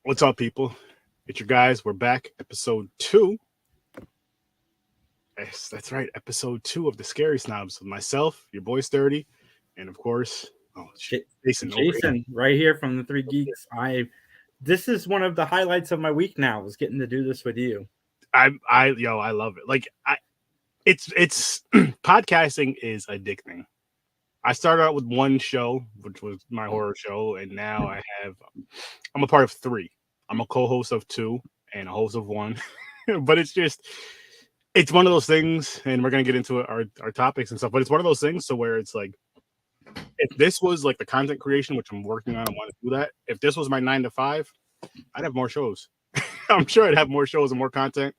What's up, people? It's your guys. We're back. Episode 2. Yes, that's right. Episode 2 of the Scary Snobs with myself, your boy Sturdy, and of course, Jason. Jason, right here from the Three Geeks. This is one of the highlights of my week now. Was getting to do this with you. I love it. Like it's podcasting is addicting. I started out with one show, which was my horror show, and now I'm a part of 3. I'm a co-host of 2 and a host of 1. But it's one of those things, and we're gonna get into our topics and stuff, but it's one of those things so where it's like, if this was like the content creation, which I'm working on, I want to do that. If this was my 9 to 5, I'd have more shows. I'm sure I'd have more shows and more content.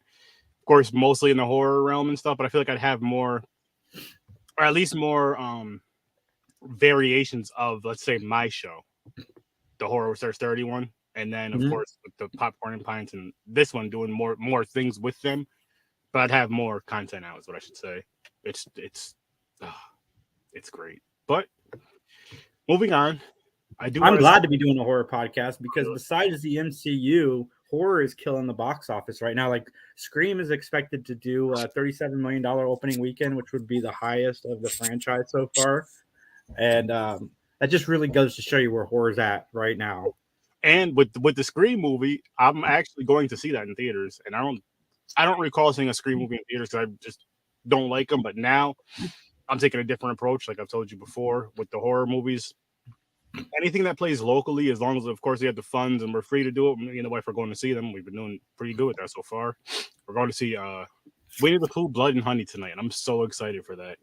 Of course, mostly in the horror realm and stuff, but I feel like I'd have more, or at least more variations of, let's say, my show, the Horror Stars 31, and then of course with the Popcorn and Pints and this one doing more things with them. But I'd have more content out, is what I should say. It's great. But moving on, I'm glad to be doing a horror podcast because besides the MCU, horror is killing the box office right now. Like Scream is expected to do a $37 million opening weekend, which would be the highest of the franchise so far. And that just really goes to show you where horror's at right now. And with the Scream movie, I'm actually going to see that in theaters. And I don't recall seeing a Scream movie in theaters because I just don't like them. But now I'm taking a different approach, like I've told you before, with the horror movies. Anything that plays locally, as long as, of course, they have the funds and we're free to do it. Me and the wife are going to see them. We've been doing pretty good with that so far. We're going to see Winnie the Pooh, Blood and Honey tonight, and I'm so excited for that.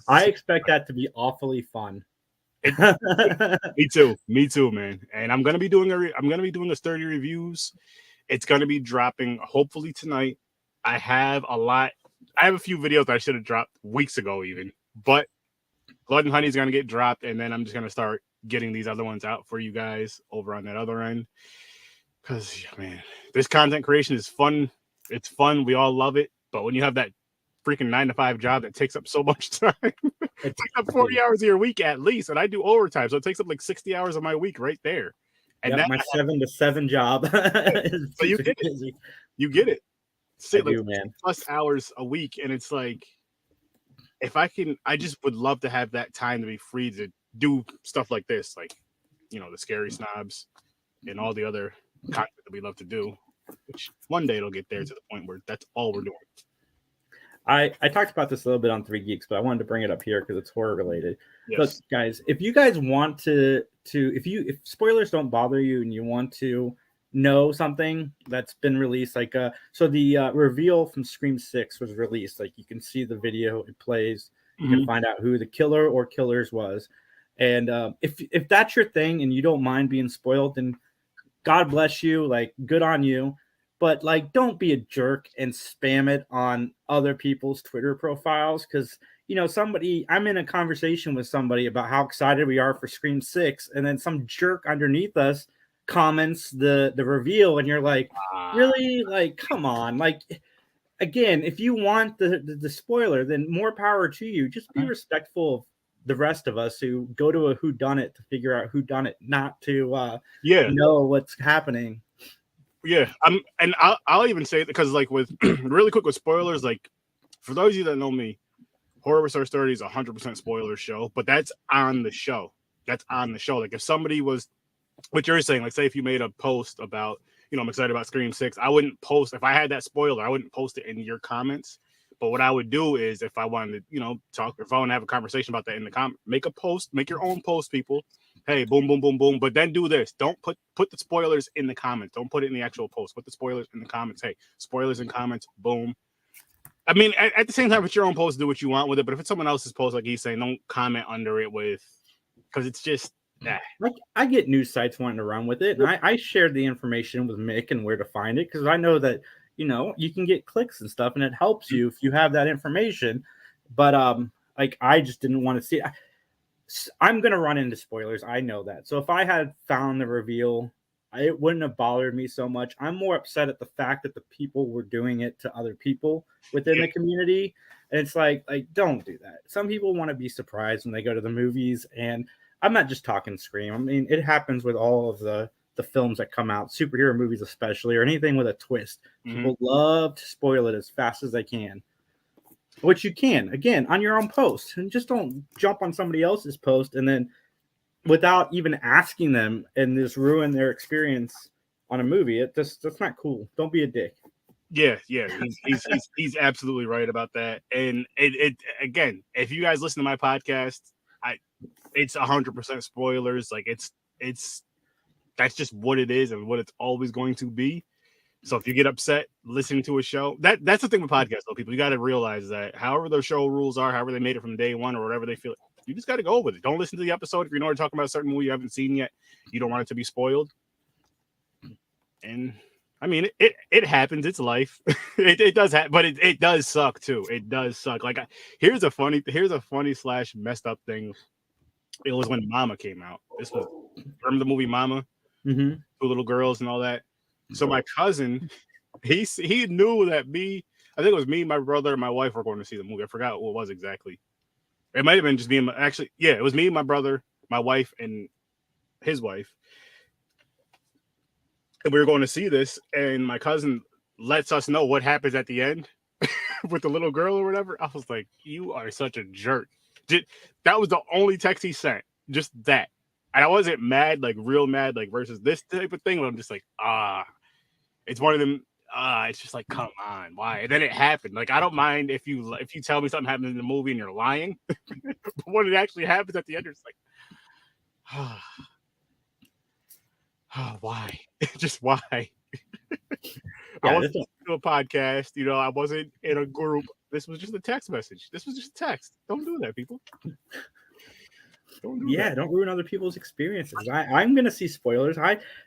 I expect that to be awfully fun. Me too, man. And I'm gonna be doing a Sturdy reviews. It's gonna be dropping hopefully tonight. I have a few videos that I should have dropped weeks ago even, but Blood and Honey is gonna get dropped, and then I'm just gonna start getting these other ones out for you guys over on that other end. Because man, this content creation is fun. It's fun. We all love it. But when you have that freaking 9 to 5 job that takes up so much time, it takes up 40 hours of your week at least, and I do overtime, so it takes up like 60 hours of my week right there. And my 7 to 7 job. So you get it. You get it. Man. Plus hours a week, and it's like, if I can, I just would love to have that time to be free to do stuff like this, like the Scary Snobs and all the other content that we love to do. Which one day it'll get there to the point where that's all we're doing. I talked about this a little bit on Three Geeks, but I wanted to bring it up here because it's horror related. Yes. Look, guys, if you guys want to if spoilers don't bother you and you want to know something that's been released, like so the reveal from Scream 6 was released. Like you can see the video, it plays. You can find out who the killer or killers was. And if that's your thing and you don't mind being spoiled, then God bless you, like good on you. But like, don't be a jerk and spam it on other people's Twitter profiles. Cause I'm in a conversation with somebody about how excited we are for Scream 6. And then some jerk underneath us comments the reveal. And you're like, really? Like, come on. Like, again, if you want the spoiler, then more power to you. Just be respectful of the rest of us who go to a whodunit to figure out who done it, not to know what's happening. Yeah, I'll even say it because, like, with really quick with spoilers, like for those of you that know me, Horror Stars 30 is a 100% spoiler show, but that's on the show. Like if somebody was, what you're saying, like say if you made a post about, I'm excited about Scream 6, I wouldn't post, if I had that spoiler, I wouldn't post it in your comments. But what I would do is if I wanted to, talk, if I want to have a conversation about that in the comment, make a post, make your own post, people. Hey, boom, boom, boom, boom. But then do this. Don't put the spoilers in the comments. Don't put it in the actual post. Put the spoilers in the comments. Hey, spoilers in comments. Boom. I mean, at the same time, it's your own post. Do what you want with it. But if it's someone else's post, like he's saying, don't comment under it because it's just, Like I get news sites wanting to run with it. And I shared the information with Mick and where to find it because I know that, you can get clicks and stuff and it helps you if you have that information. But like I just didn't want to see it. I'm going to run into spoilers. I know that. So if I had found the reveal, it wouldn't have bothered me so much. I'm more upset at the fact that the people were doing it to other people within the community. And it's like, don't do that. Some people want to be surprised when they go to the movies. And I'm not just talking Scream. I mean, it happens with all of the the films that come out, superhero movies especially, or anything with a twist. People love to spoil it as fast as they can. Which you can, again, on your own post. And just don't jump on somebody else's post and then without even asking them and just ruin their experience on a movie. That's not cool. Don't be a dick. Yeah. He's absolutely right about that. And it again, if you guys listen to my podcast, it's 100% spoilers. Like it's that's just what it is and what it's always going to be. So if you get upset listening to a show, that's the thing with podcasts, though, people. You got to realize that however the show rules are, however they made it from day one or whatever they feel, you just got to go with it. Don't listen to the episode if you know we're talking about a certain movie you haven't seen yet. You don't want it to be spoiled. And I mean, it happens. It's life. it does happen, but it does suck too. It does suck. Like here's a funny / messed up thing. It was when Mama came out. Remember the movie Mama? Mm-hmm. 2 little girls and all that. So my cousin, he knew that I think it was me, my brother, and my wife were going to see the movie. I forgot what it was exactly. It might have been just me and it was me, my brother, my wife, and his wife. And we were going to see this, and my cousin lets us know what happens at the end with the little girl or whatever. I was like, you are such a jerk. That was the only text he sent. Just that. And I wasn't mad, like real mad, like versus this type of thing. But I'm just like, it's one of them. It's just like, come on, why? And then it happened. Like, I don't mind if you tell me something happened in the movie and you're lying, but when it actually happens at the end, it's like, why? Just why? I wasn't to a podcast. I wasn't in a group. This was just a text message. This was just a text. Don't do that, people. Don't ruin other people's experiences. I'm gonna see spoilers.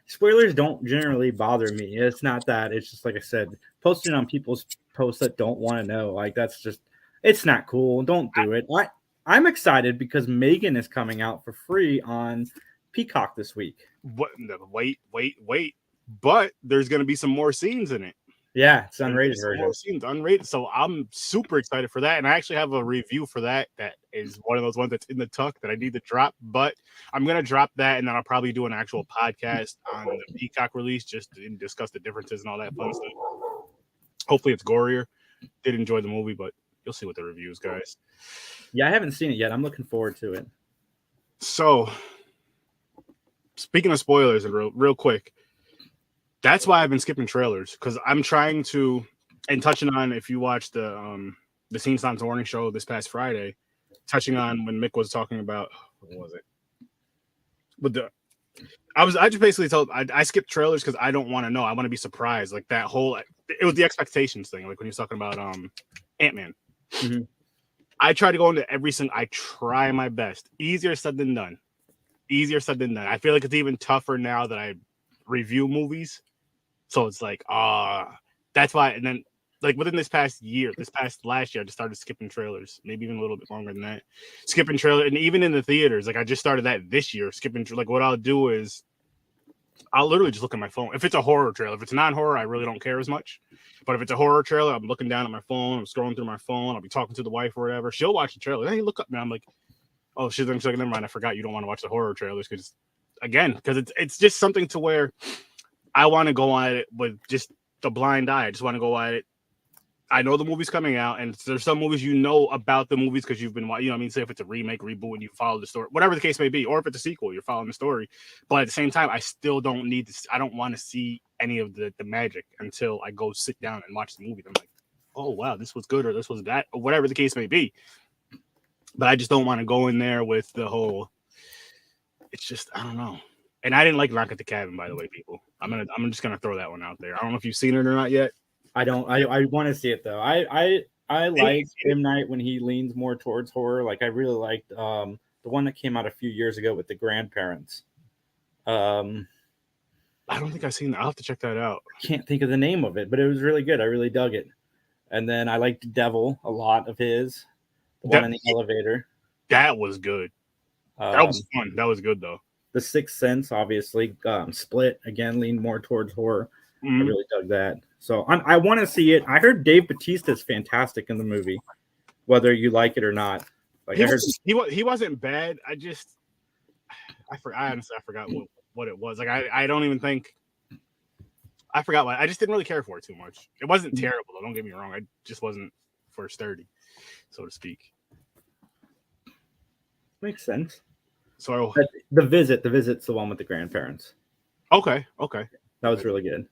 Spoilers don't generally bother me. It's not that. It's just like I said, posting on people's posts that don't want to know. Like it's not cool. Don't do it. I'm excited because Megan is coming out for free on Peacock this week. What? Wait. But there's gonna be some more scenes in it. Yeah, it's unrated version. Seems unrated, so I'm super excited for that, and I actually have a review for that. That is one of those ones that's in the tuck that I need to drop. But I'm gonna drop that, and then I'll probably do an actual podcast on the Peacock release just to discuss the differences and all that fun stuff. Hopefully, it's gorier. Did enjoy the movie, but you'll see what the reviews, guys. Yeah, I haven't seen it yet. I'm looking forward to it. So, speaking of spoilers, and real quick. That's why I've been skipping trailers, because I'm trying to, and touching on, if you watched the Scene Snobs morning show this past Friday, touching on when Mick was talking about, what was it? I just basically told, I skipped trailers because I don't want to know. I want to be surprised. Like that whole, it was the expectations thing. Like when he was talking about Ant-Man. Mm-hmm. I try to go into I try my best. Easier said than done. I feel like it's even tougher now that I review movies. So it's like, that's why. And then, like within this past last year, I just started skipping trailers. Maybe even a little bit longer than that. Skipping trailer, and even in the theaters, like I just started that this year. Skipping, like what I'll do is, I'll literally just look at my phone. If it's a horror trailer, if it's non-horror, I really don't care as much. But if it's a horror trailer, I'm looking down at my phone. I'm scrolling through my phone. I'll be talking to the wife or whatever. She'll watch the trailer. Hey, look up, man. I'm like, oh, she's like, never mind. I forgot you don't want to watch the horror trailers because it's just something to where I want to go at it with just the blind eye. I just want to go at it. I know the movie's coming out, and there's some movies about the movies because you've been watching. I mean, say if it's a remake, reboot, and you follow the story, whatever the case may be, or if it's a sequel, you're following the story. But at the same time, I still don't need to. I don't want to see any of the magic until I go sit down and watch the movie. I'm like, oh wow, this was good, or this was that, or whatever the case may be. But I just don't want to go in there with the whole. It's just I don't know. And I didn't like Knock at the Cabin, by the way, people. I'm just gonna throw that one out there. I don't know if you've seen it or not yet. I don't. I want to see it though. I like M. Night when he leans more towards horror. Like I really liked the one that came out a few years ago with the grandparents. I don't think I've seen that. I'll have to check that out. I can't think of the name of it, but it was really good. I really dug it. And then I liked Devil a lot of his. The one in the elevator. That was good. That was fun. That was good though. The Sixth Sense, obviously. Split, again, leaned more towards horror. Mm-hmm. I really dug that. So I want to see it. I heard Dave Bautista is fantastic in the movie, whether you like it or not. Like he wasn't bad. I honestly forgot what it was. Like I don't even think I forgot why. I just didn't really care for it too much. It wasn't terrible though, don't get me wrong. I just wasn't for sturdy, so to speak. Makes sense. So But the visit's the one with the grandparents. Okay. That was really good.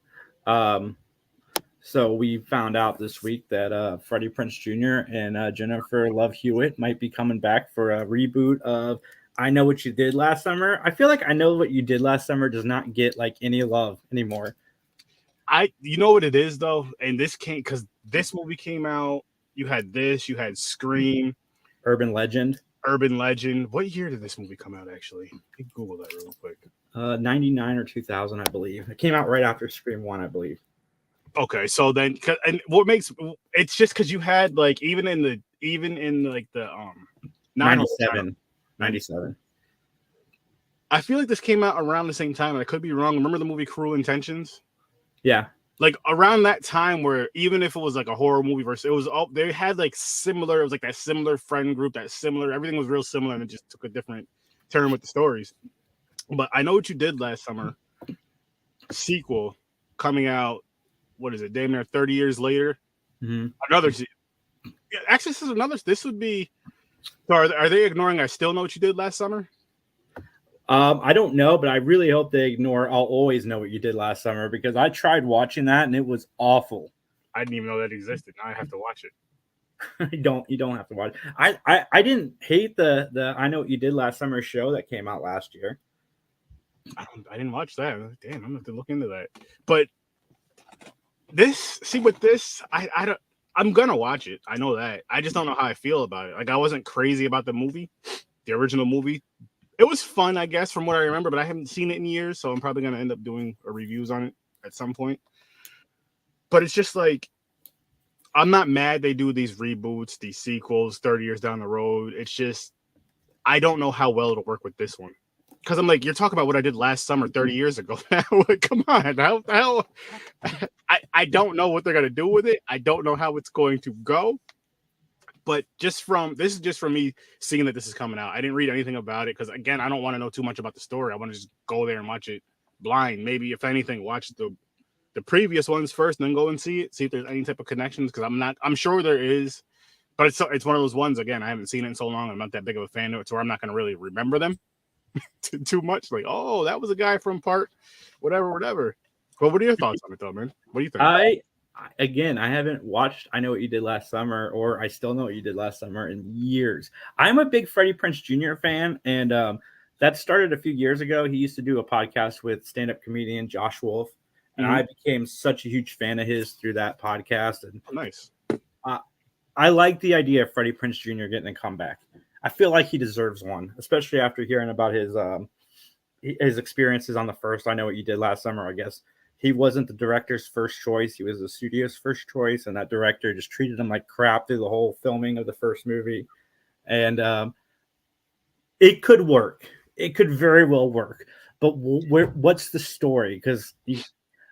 So we found out this week that Freddie Prinze Jr. and Jennifer Love Hewitt might be coming back for a reboot of I Know What You Did Last Summer. I feel like I Know What You Did Last Summer does not get like any love anymore. You know what it is though, and this came because this movie came out. You had Scream, Urban Legend. What year did this movie come out? Actually, Google that real quick. 99 or 2000, I believe. It came out right after Scream 1, I believe. Okay, so then, and what makes it's just because you had like even in the 97. I feel like this came out around the same time, and I could be wrong. Remember the movie Cruel Intentions? Yeah. Like around that time, where even if it was like a horror movie versus, it was all they had like similar. It was like that similar friend group, everything was real similar, and it just took a different turn with the stories. But I Know What You Did Last Summer sequel coming out. What is it? Damn near 30 years later. Mm-hmm. Actually, this would be. So are they ignoring I Still Know What You Did Last Summer? I don't know, but I really hope they ignore I'll Always Know What You Did Last Summer, because I tried watching that and it was awful. I didn't even know that existed. Now I have to watch it. You don't have to watch. I didn't hate the I Know What You Did Last Summer show that came out last year. I didn't watch that. Damn, I'm gonna have to look into that. But I'm gonna watch it. I know that. I just don't know how I feel about it. Like I wasn't crazy about the movie, the original movie. It was fun, I guess, from what I remember, but I haven't seen it in years, so I'm probably gonna end up doing reviews on it at some point. But it's just like I'm not mad they do these reboots, these sequels 30 years down the road. It's just I don't know how well it'll work with this one. Because I'm like, you're talking about what I did last summer 30 years ago. Come on. How I don't know what they're going to do with it. I don't know how it's going to go. But this is just from me seeing that this is coming out. I didn't read anything about it because, again, I don't want to know too much about the story. I want to just go there and watch it blind. Maybe, if anything, watch the previous ones first, and then go and see if there's any type of connections, because I'm sure there is. But it's one of those ones, again, I haven't seen it in so long. I'm not that big of a fan of it, so I'm not going to really remember them too much. Like, oh, that was a guy from part whatever. Well, what are your thoughts on it, though, man? What do you think? I haven't watched I Know What You Did Last Summer, or I Still Know What You Did Last Summer, in years. I'm a big Freddie Prinze Jr. fan, and that started a few years ago. He used to do a podcast with stand-up comedian Josh Wolf, and I became such a huge fan of his through that podcast. And nice. I like the idea of Freddie Prinze Jr. getting a comeback. I feel like he deserves one, especially after hearing about his experiences on the first I Know What You Did Last Summer. I guess he wasn't the director's first choice. He was the studio's first choice, and that director just treated him like crap through the whole filming of the first movie. And it could work. It could very well work. But what's the story? Because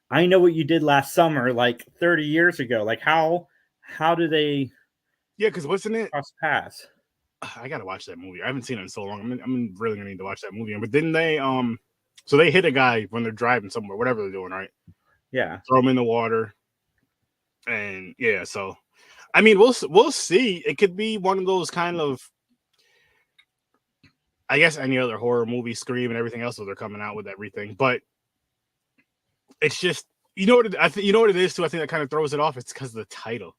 I Know What You Did Last Summer, like 30 years ago. Like how do they? Yeah, because wasn't it? Cross paths. I gotta watch that movie. I haven't seen it in so long. I'm really gonna need to watch that movie. But didn't they? So they hit a guy when they're driving somewhere, whatever they're doing, right? Yeah. Throw him in the water, and yeah. So, I mean, we'll see. It could be one of those kind of, I guess, any other horror movie, Scream and everything else that they're coming out with everything. But it's just, you know what it is too. I think that kind of throws it off. It's because of the title.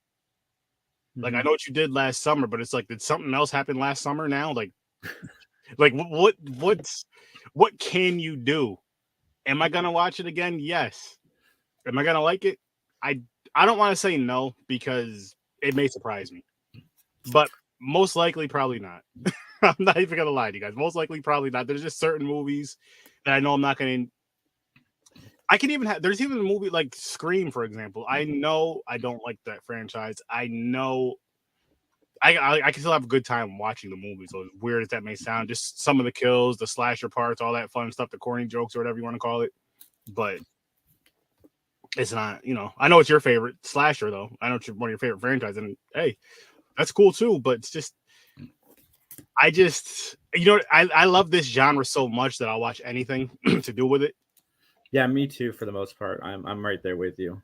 Like, I Know What You Did Last Summer, but it's like, did something else happen last summer now? Like what can you do? Am I gonna watch it again? Yes. Am I gonna like it? I don't want to say no, because it may surprise me, but most likely probably not. I'm not even gonna lie to you guys. Most likely probably not. There's just certain movies that I know I'm not gonna. I can even have. There's even a movie like Scream, for example. I know I don't like that franchise. I know I can still have a good time watching the movie. So as weird as that may sound, just some of the kills, the slasher parts, all that fun stuff, the corny jokes or whatever you want to call it. But it's not. I know it's your favorite slasher though. I know it's one of your favorite franchises, and hey, that's cool too. But it's just I just, I love this genre so much that I'll watch anything to do with it. Yeah, me too. For the most part, I'm right there with you.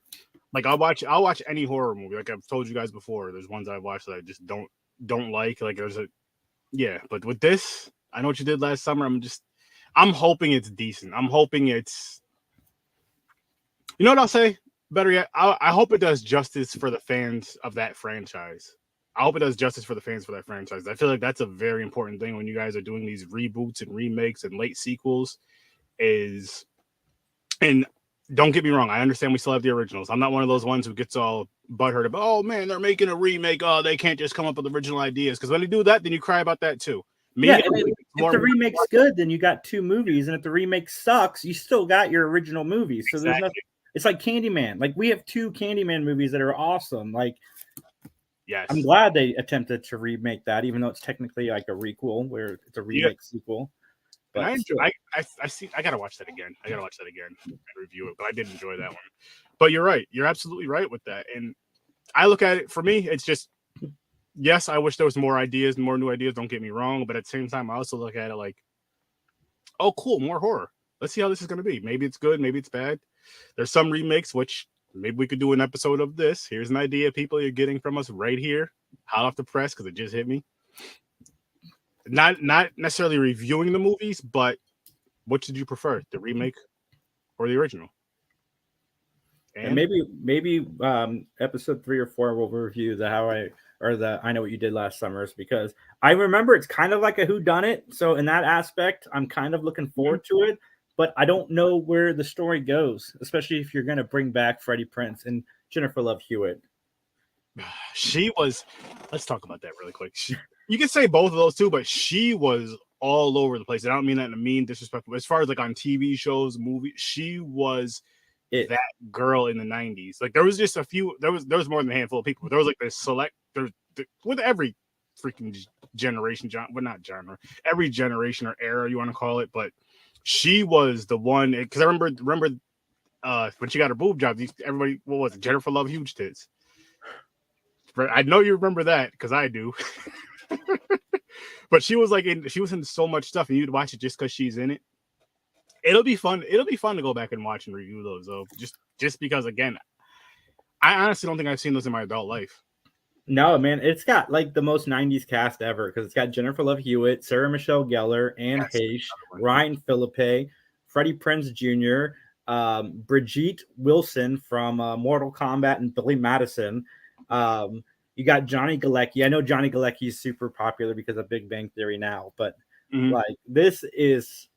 Like I'll watch any horror movie. Like I've told you guys before, there's ones I've watched that I just don't like. Like but with this, I know what you did last summer. I'm hoping it's decent. I'm hoping it's, you know what I'll say? Better yet, I hope it does justice for the fans of that franchise. I hope it does justice for the fans for that franchise. I feel like that's a very important thing when you guys are doing these reboots and remakes and late sequels. And don't get me wrong, I understand we still have the originals. I'm not one of those ones who gets all butthurt about, oh man, they're making a remake. Oh, they can't just come up with original ideas. Because when they do that, then you cry about that too. If the remake's good, then you got two movies, and if the remake sucks, you still got your original movie. So there's nothing. It's like Candyman. Like we have two Candyman movies that are awesome. Like, yes, I'm glad they attempted to remake that, even though it's technically like a requel, where it's a remake sequel. But I gotta watch that again. I gotta watch that again and review it. But I did enjoy that one. But you're right. You're absolutely right with that. And I look at it, for me, it's just, yes, I wish there was more ideas, more new ideas. Don't get me wrong. But at the same time, I also look at it like, oh, cool, more horror. Let's see how this is going to be. Maybe it's good. Maybe it's bad. There's some remakes, which maybe we could do an episode of this. Here's an idea people are getting from us right here, hot off the press, because it just hit me. Not necessarily reviewing the movies, but which did you prefer, the remake or the original? And maybe episode 3 or 4 will review the I Know What You Did Last Summers, because I remember it's kind of like a whodunit. So in that aspect, I'm kind of looking forward to it, but I don't know where the story goes, especially if you're going to bring back Freddie Prinze and Jennifer Love Hewitt. Let's talk about that really quick. You can say both of those too, but she was all over the place. And I don't mean that in a mean, disrespectful. As far as like on TV shows, movies, she was that girl in the 90s. Like there was just a few. There was more than a handful of people. But there was like this select. With every freaking generation, not genre, every generation or era you want to call it. But she was the one, because I remember when she got her boob job. Everybody, what was it? Jennifer Love huge tits. I know you remember that because I do. But she was in so much stuff, and you'd watch it just because she's in it. It'll be fun. It'll be fun to go back and watch and review those, though. Just because, again, I honestly don't think I've seen those in my adult life. No, man, it's got like the most 90s cast ever, because it's got Jennifer Love Hewitt, Sarah Michelle Gellar, Anne Heche, Ryan Philippe, Freddie Prinze Jr., Brigitte Wilson from Mortal Kombat, and Billy Madison. You got Johnny Galecki. I know Johnny Galecki is super popular because of Big Bang Theory now, but like this is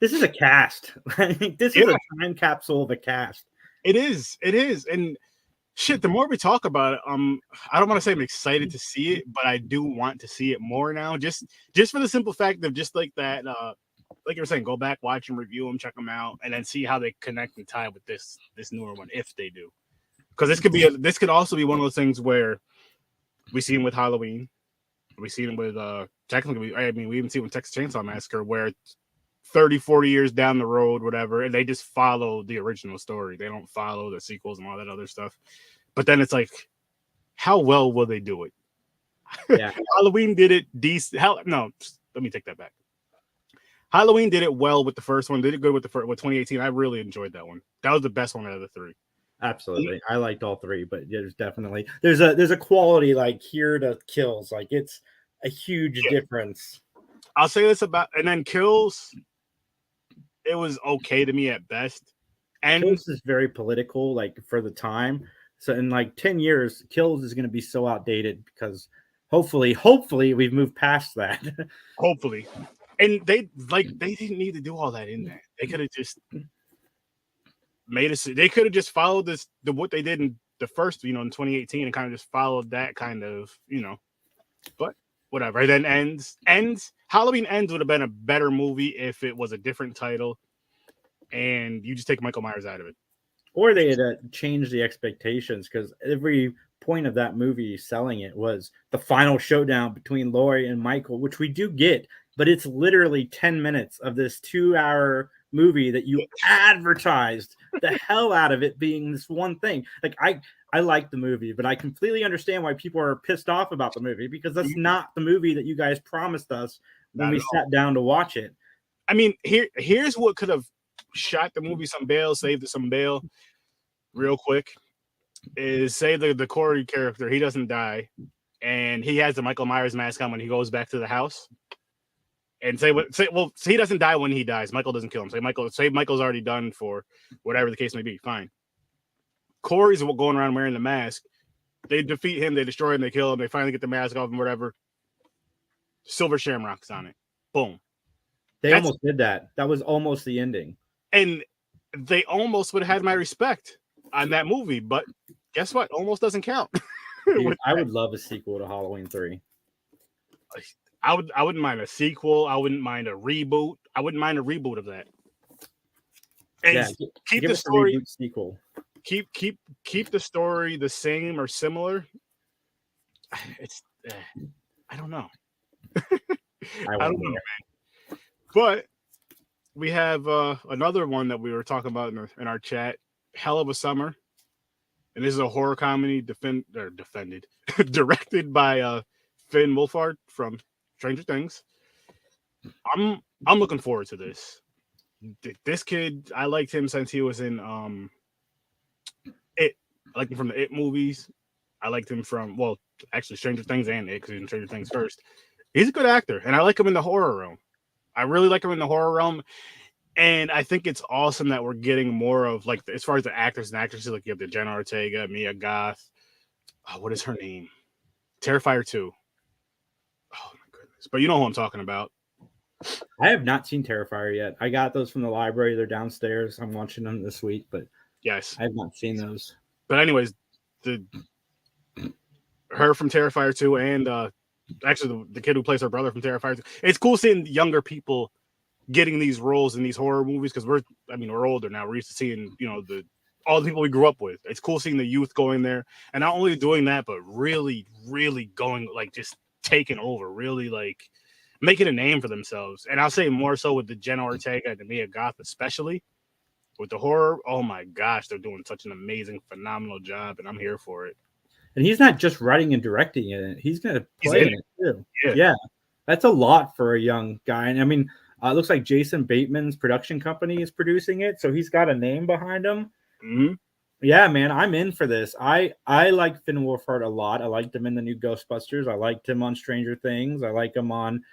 a cast. This is a time capsule of a cast. It is, and shit. The more we talk about it, I don't want to say I'm excited to see it, but I do want to see it more now. Just for the simple fact of just like that, like you were saying, go back, watch and review them, check them out, and then see how they connect and tie with this newer one if they do. Because this could also be one of those things where we see them with Halloween, we see them with technically, we even see them with Texas Chainsaw Massacre, where 30, 40 years down the road, whatever, and they just follow the original story. They don't follow the sequels and all that other stuff. But then it's like, how well will they do it? Yeah. Halloween did it decent. No, let me take that back. Halloween did it well with the first one. Did it good with with 2018. I really enjoyed that one. That was the best one out of the 3. Absolutely. I liked all 3, but there's a quality like here to Kills. Like it's a huge difference. I'll say this about, and then Kills, it was okay to me at best. And Kills is very political, like for the time. So in like 10 years, Kills is going to be so outdated because hopefully we've moved past that. Hopefully. And they didn't need to do all that in there. They could have just they could have just followed what they did in the first, in 2018, and kind of just followed that kind of, but whatever. Then Halloween Ends would have been a better movie if it was a different title and you just take Michael Myers out of it. Or they had changed the expectations, because every point of that movie selling it was the final showdown between Laurie and Michael, which we do get, but it's literally 10 minutes of this 2-hour movie that you advertised the hell out of it being this one thing. Like I like the movie, but I completely understand why people are pissed off about the movie, because that's not the movie that you guys promised us when we sat down to watch it. I mean, here's what could have shot the movie some bail, saved some bail real quick, is say the Corey character, he doesn't die, and he has the Michael Myers mask on when he goes back to the house. And say he doesn't die when he dies. Michael doesn't kill him. Say Michael's already done for whatever the case may be. Fine. Corey's going around wearing the mask. They defeat him. They destroy him. They kill him. They finally get the mask off him. Whatever. Silver Shamrock's on it. Boom. They almost did that. That was almost the ending. And they almost would have had my respect on that movie. But guess what? Almost doesn't count. Dude, I would love a sequel to Halloween 3. I wouldn't mind a sequel. I wouldn't mind a reboot. I wouldn't mind a reboot of that. And keep the story sequel. Keep the story the same or similar. It's I don't know. I don't know, man. But we have another one that we were talking about in our chat. Hell of a Summer, and this is a horror comedy directed by Finn Wolfhard from Stranger Things. I'm looking forward to this. This kid, I liked him since he was in It. I liked him from the It movies. I liked him from, well, actually Stranger Things and It, because he was in Stranger Things first. He's a good actor, and I like him in the horror realm. I really like him in the horror realm, and I think it's awesome that we're getting more of, like, as far as the actors and actresses, like you have the Jenna Ortega, Mia Goth. What is her name? Terrifier 2. Oh my goodness! But you know who I'm talking about. I have not seen Terrifier yet. I got those from the library. They're downstairs. I'm watching them this week, but yes, I have not seen those. But anyways, her from Terrifier 2 and actually the kid who plays her brother from Terrifier 2. It's cool seeing younger people getting these roles in these horror movies, because we're older now. We're used to seeing, all the people we grew up with. It's cool seeing the youth going there, and not only doing that, but really, really going, like, just taking over, really, like, making a name for themselves. And I'll say more so with the Jenna Ortega and the Mia Goth, especially with the horror. Oh my gosh, they're doing such an amazing, phenomenal job, and I'm here for it. And he's not just writing and directing it; he's going to play in it too. Yeah, that's a lot for a young guy. And I mean, it looks like Jason Bateman's production company is producing it, so he's got a name behind him. Mm-hmm. Yeah, man, I'm in for this. I like Finn Wolfhard a lot. I liked him in the new Ghostbusters. I liked him on Stranger Things. I like him on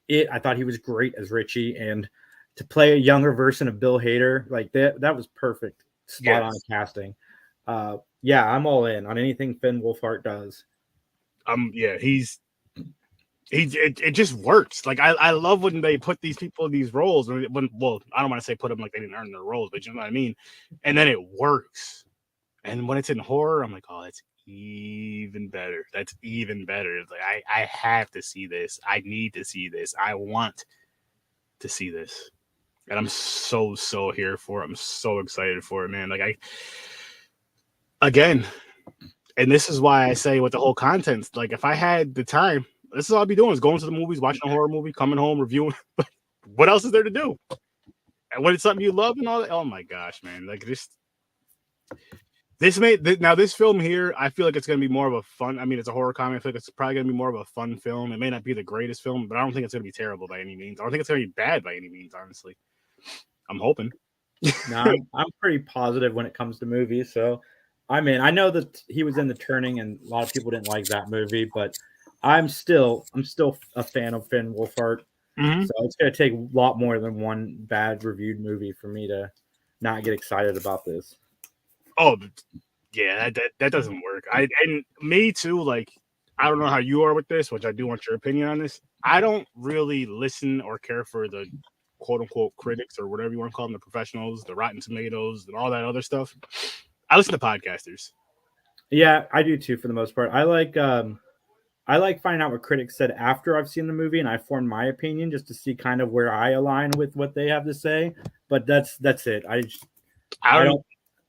It. I thought he was great as Richie, and to play a younger version of Bill Hader, like that was perfect. Spot on casting. Yeah, I'm all in on anything Finn Wolfhard does. Yeah, it just works. Like, I love when they put these people in these roles. Well, I don't want to say put them like they didn't earn their roles, but you know what I mean? And then it works. And when it's in horror, I'm like, oh, that's even better. That's even better. It's like, I have to see this. I need to see this. I want to see this. And I'm so here for it. I'm so excited for it, man. Like, again, and this is why I say with the whole content, like, if I had the time, this is all I'd be doing, is going to the movies, watching a horror movie, coming home, reviewing. What else is there to do? And when it's something you love and all that, oh my gosh, man. Like, this film here, I feel like it's going to be more of a fun. I mean, it's a horror comedy. I feel like it's probably going to be more of a fun film. It may not be the greatest film, but I don't think it's going to be terrible by any means. I don't think it's going to be bad by any means, honestly. I'm hoping. No, I'm pretty positive when it comes to movies. So I'm in. I know that he was in The Turning, and a lot of people didn't like that movie, but I'm still a fan of Finn Wolfhard. Mm-hmm. So it's going to take a lot more than one bad reviewed movie for me to not get excited about this. Oh, yeah, that doesn't work. And me too. Like, I don't know how you are with this, which I do want your opinion on this. I don't really listen or care for the quote unquote critics, or whatever you want to call them, the professionals, the Rotten Tomatoes, and all that other stuff. I listen to podcasters. Yeah, I do too, for the most part. I like finding out what critics said after I've seen the movie, and I formed my opinion just to see kind of where I align with what they have to say. But that's it.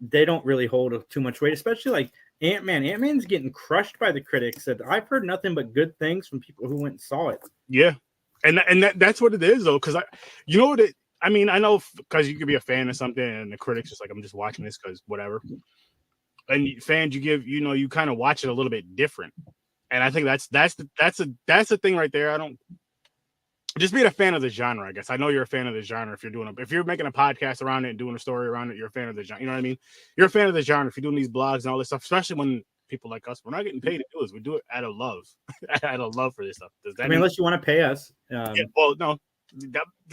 They don't really hold too much weight, especially like Ant-Man. Ant-Man's getting crushed by the critics, and I've heard nothing but good things from people who went and saw it. Yeah, and that's what it is, though, because you know what I mean, I know because you could be a fan of something and the critics just like, I'm just watching this because whatever. And fans, you kind of watch it a little bit different. And I think that's the thing right there. I don't just being a fan of the genre. I guess I know you're a fan of the genre. If you're making a podcast around it and doing a story around it, you're a fan of the genre. You know what I mean? You're a fan of the genre. If you're doing these blogs and all this stuff, especially when people like us, we're not getting paid to do this. We do it out of love, out of love for this stuff. Does that mean unless you want to pay us? Yeah, well, no,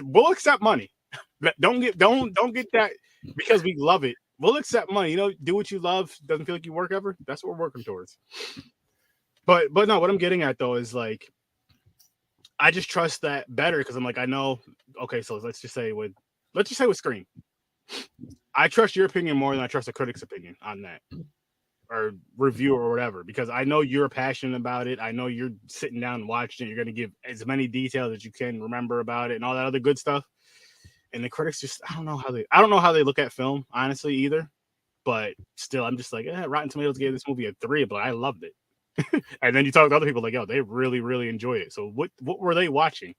we'll accept money. Don't get that because we love it. We'll accept money. Do what you love. Doesn't feel like you work ever. That's what we're working towards. But no, what I'm getting at though is like, I just trust that better because I'm like, I know. Okay, so let's just say with Scream, I trust your opinion more than I trust a critic's opinion on that or review or whatever, because I know you're passionate about it. I know you're sitting down and watching it. You're going to give as many details as you can remember about it and all that other good stuff. And the critics just, I don't know how they look at film, honestly, either. But still, I'm just like, Rotten Tomatoes gave this movie a 3, but I loved it. And then you talk to other people like, yo, they really, really enjoyed it. So what were they watching?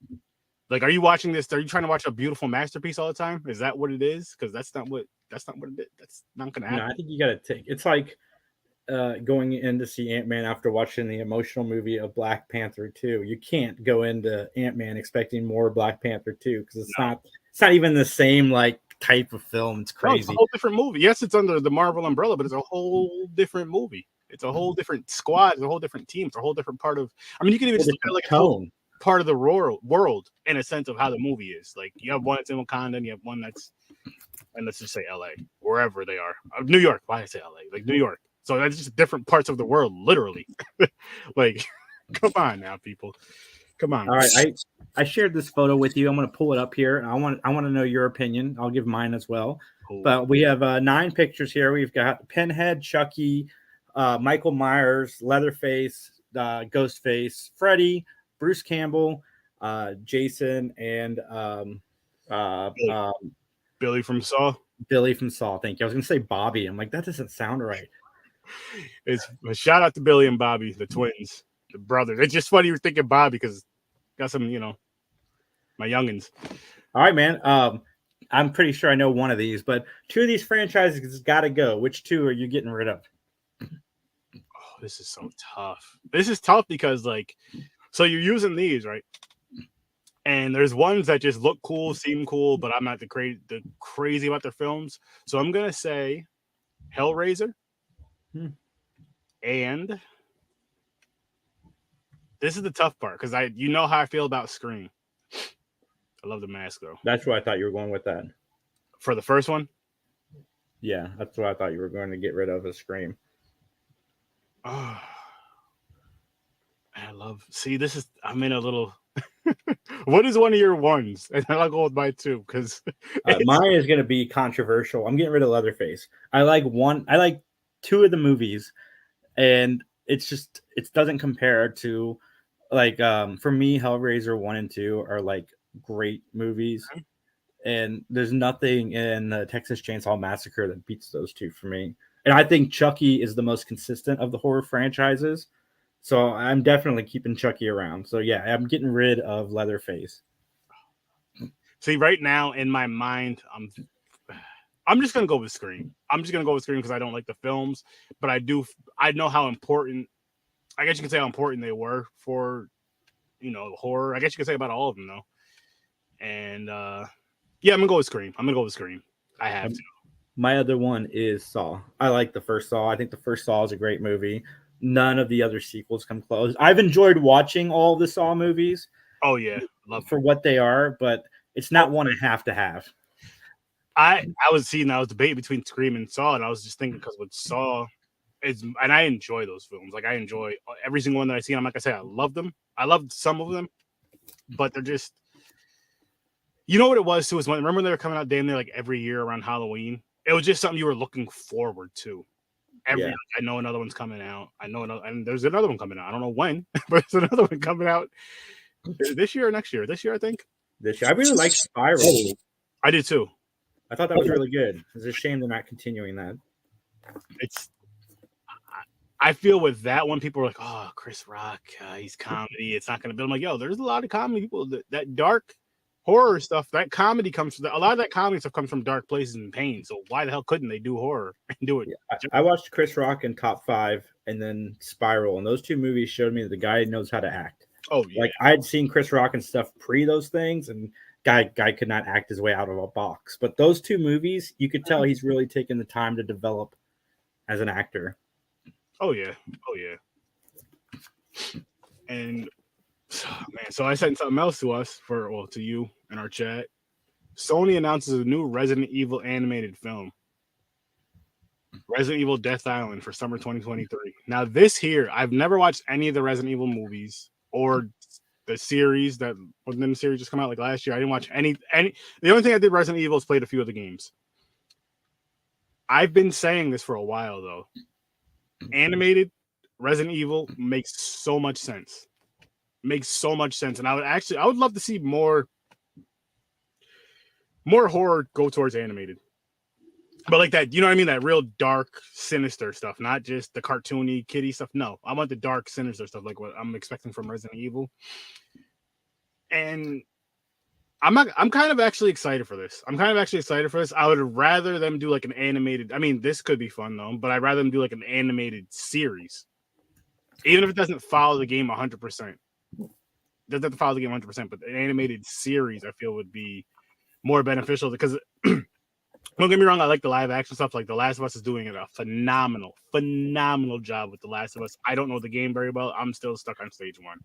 Like, are you watching this? Are you trying to watch a beautiful masterpiece all the time? Is that what it is? Because that's not what it is. That's not going to happen. No, I think you got to take. It's like going in to see Ant-Man after watching the emotional movie of Black Panther 2. You can't go into Ant-Man expecting more Black Panther 2 because it's not even the same like type of film. It's crazy. No, it's a whole different movie. Yes, it's under the Marvel umbrella, but it's a whole different movie. It's a whole different squad. It's a whole different team. It's a whole different part of. I mean, you can even just look at like a whole part of the world in a sense of how the movie is. Like you have one that's in Wakanda, and you have one that's, and let's just say LA, wherever they are. New York. Why did I say LA? Like New York. So that's just different parts of the world, literally. Like, come on now, people. Come on. All right, I shared this photo with you. I'm going to pull it up here. I want to know your opinion. I'll give mine as well. Cool. But we have 9 pictures here. We've got Pinhead, Chucky, Michael Myers, Leatherface, Ghostface, Freddy, Bruce Campbell, Jason, and Billy from Saw. Billy from Saw. Thank you. I was going to say Bobby. I'm like, that doesn't sound right. It's a shout out to Billy and Bobby, the twins, the brothers. It's just funny you're thinking Bobby because got some, my youngins. All right, man. I'm pretty sure I know one of these, but 2 of these franchises got to go. Which 2 are you getting rid of? Oh, this is so tough. This is tough because, like, so you're using these, right? And there's ones that just look cool, seem cool, but I'm not the crazy about their films. So I'm gonna say Hellraiser. And this is the tough part because you know how I feel about Scream. I love the mask though. That's why I thought you were going with that. For the first one? Yeah, that's what I thought you were going to get rid of a Scream. Oh, I'm in a little. What is one of your ones? And I'll go with mine too because mine is going to be controversial. I'm getting rid of Leatherface. I like 2 of the movies, and it doesn't compare to like for me, Hellraiser 1 and 2 are like great movies, and there's nothing in the Texas Chainsaw Massacre that beats those 2 for me. And I think Chucky is the most consistent of the horror franchises, so I'm definitely keeping Chucky around. So yeah, I'm getting rid of Leatherface. See, right now in my mind, I'm just gonna go with Scream. I'm just gonna go with Scream because I don't like the films, but I know how important. I guess you can say how important they were for, horror. I guess you can say about all of them though. And yeah, I'm gonna go with Scream. I have to. My other one is Saw. I like the first Saw. I think the first Saw is a great movie. None of the other sequels come close. I've enjoyed watching all the Saw movies. Oh yeah, love for what they are, but it's not one I have to have. I was debating between Scream and Saw, and I was just thinking because with Saw, and I enjoy those films. Like I enjoy every single one that I see. I'm like I say, I love them. I loved some of them, but they're just, what it was too is remember they were coming out damn near like every year around Halloween. It was just something you were looking forward to. I know another one's coming out. And there's another one coming out. I don't know when, but there's another one coming out this year or next year. This year, I think. This year, I really like Spiral. I did too. I thought that was really good. It's a shame they're not continuing that. I feel with that one, people are like, "Oh, Chris Rock, he's comedy. It's not going to be." I'm like, "Yo, there's a lot of comedy people that dark horror stuff, that comedy comes from a lot of that comedy stuff comes from dark places and pain. So why the hell couldn't they do horror and do it? Yeah, I watched Chris Rock in Top 5 and then Spiral, and those two movies showed me that the guy knows how to act. Oh yeah, like I had seen Chris Rock and stuff pre those things, and guy could not act his way out of a box. But those two movies, you could tell he's really taken the time to develop as an actor. Oh yeah. And man, so I sent something else to us to you in our chat. Sony announces a new Resident Evil animated film, Resident Evil Death Island, for summer 2023. Now this here, I've never watched any of the Resident Evil movies or the series that when the series just come out like last year. I didn't watch any. The only thing I did Resident Evil is played a few of the games. I've been saying this for a while though. Animated Resident Evil makes so much sense. And I would love to see more horror go towards animated. But like that, you know what I mean? That real dark, sinister stuff, not just the cartoony, kiddie stuff. No, I want the dark, sinister stuff, like what I'm expecting from Resident Evil. And I'm kind of actually excited for this. I would rather them do like an animated. I mean, this could be fun though, but I'd rather them do like an animated series, even if it doesn't follow the game 100%. Doesn't have to follow the game 100%, but an animated series I feel would be more beneficial because. Don't get me wrong, I like the live action stuff. Like The Last of Us is doing a phenomenal job with The Last of Us. I don't know the game very well. I'm still stuck on stage 1.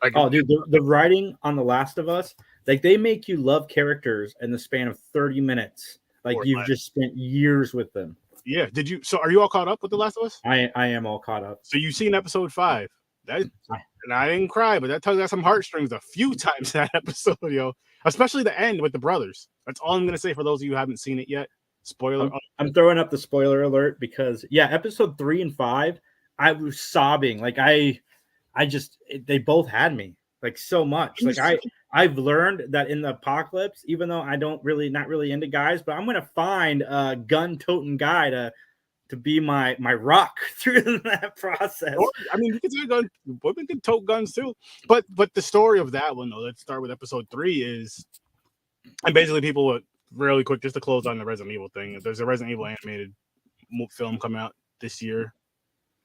Like, oh, dude, the writing on The Last of Us, like they make you love characters in the span of 30 minutes. Like you've just spent years with them. Yeah. So are you all caught up with The Last of Us? I am all caught up. So you've seen episode 5. And I didn't cry, but that tugs at some heartstrings a few times in that episode, yo. Especially the end with the brothers. That's all I'm gonna say for those of you who haven't seen it yet. Spoiler. I'm throwing up the spoiler alert because episode 3 and 5, I was sobbing. Like they both had me like so much. Like I've learned that in the apocalypse, even though I not really into guys, but I'm gonna find a gun-toting guy to be my rock through that process. I mean, you can say gun. Women can tote guns too. But the story of that one though, let's start with episode 3 is, and basically people would. Really quick, just to close on the Resident Evil thing. There's a Resident Evil animated film coming out this year.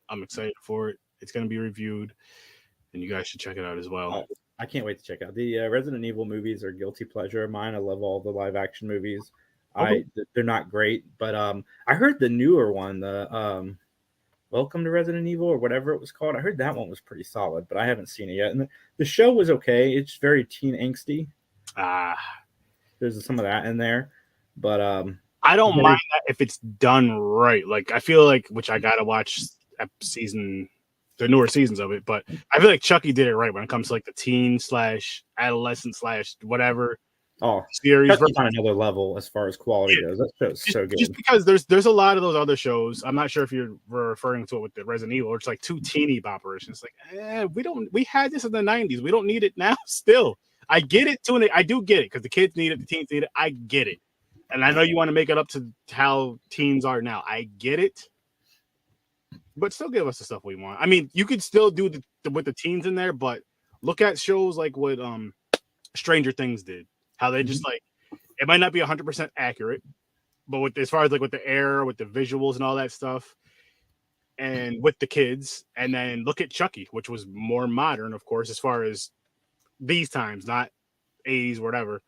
I'm excited for it. It's going to be reviewed, and you guys should check it out as well. I can't wait to check out the Resident Evil movies. Are guilty pleasure of mine. I love all the live action movies. They're not great, but I heard the newer one, the Welcome to Resident Evil or whatever it was called. I heard that one was pretty solid, but I haven't seen it yet. And the show was okay. It's very teen angsty. There's some of that in there, but I don't mind that if it's done right. Like I feel like, which I gotta watch the newer seasons of it, but I feel like Chucky did it right when it comes to like the teen / adolescent / whatever. Series Chucky's on another level as far as quality goes. That show's so good. Just because there's a lot of those other shows. I'm not sure if you're referring to it with the Resident Evil, or it's like too teeny bopperish. It's like we had this in the 90s. We don't need it now. Still. I get it too, and I do get it because the kids need it, the teens need it. I get it, and I know you want to make it up to how teens are now. I get it, but still give us the stuff we want. I mean, you could still do with the teens in there, but look at shows like what Stranger Things did. How they just like it might not be 100% accurate, but as far as like with the air, with the visuals and all that stuff, and with the kids, and then look at Chucky, which was more modern, of course, as far as these times, not 80s, whatever,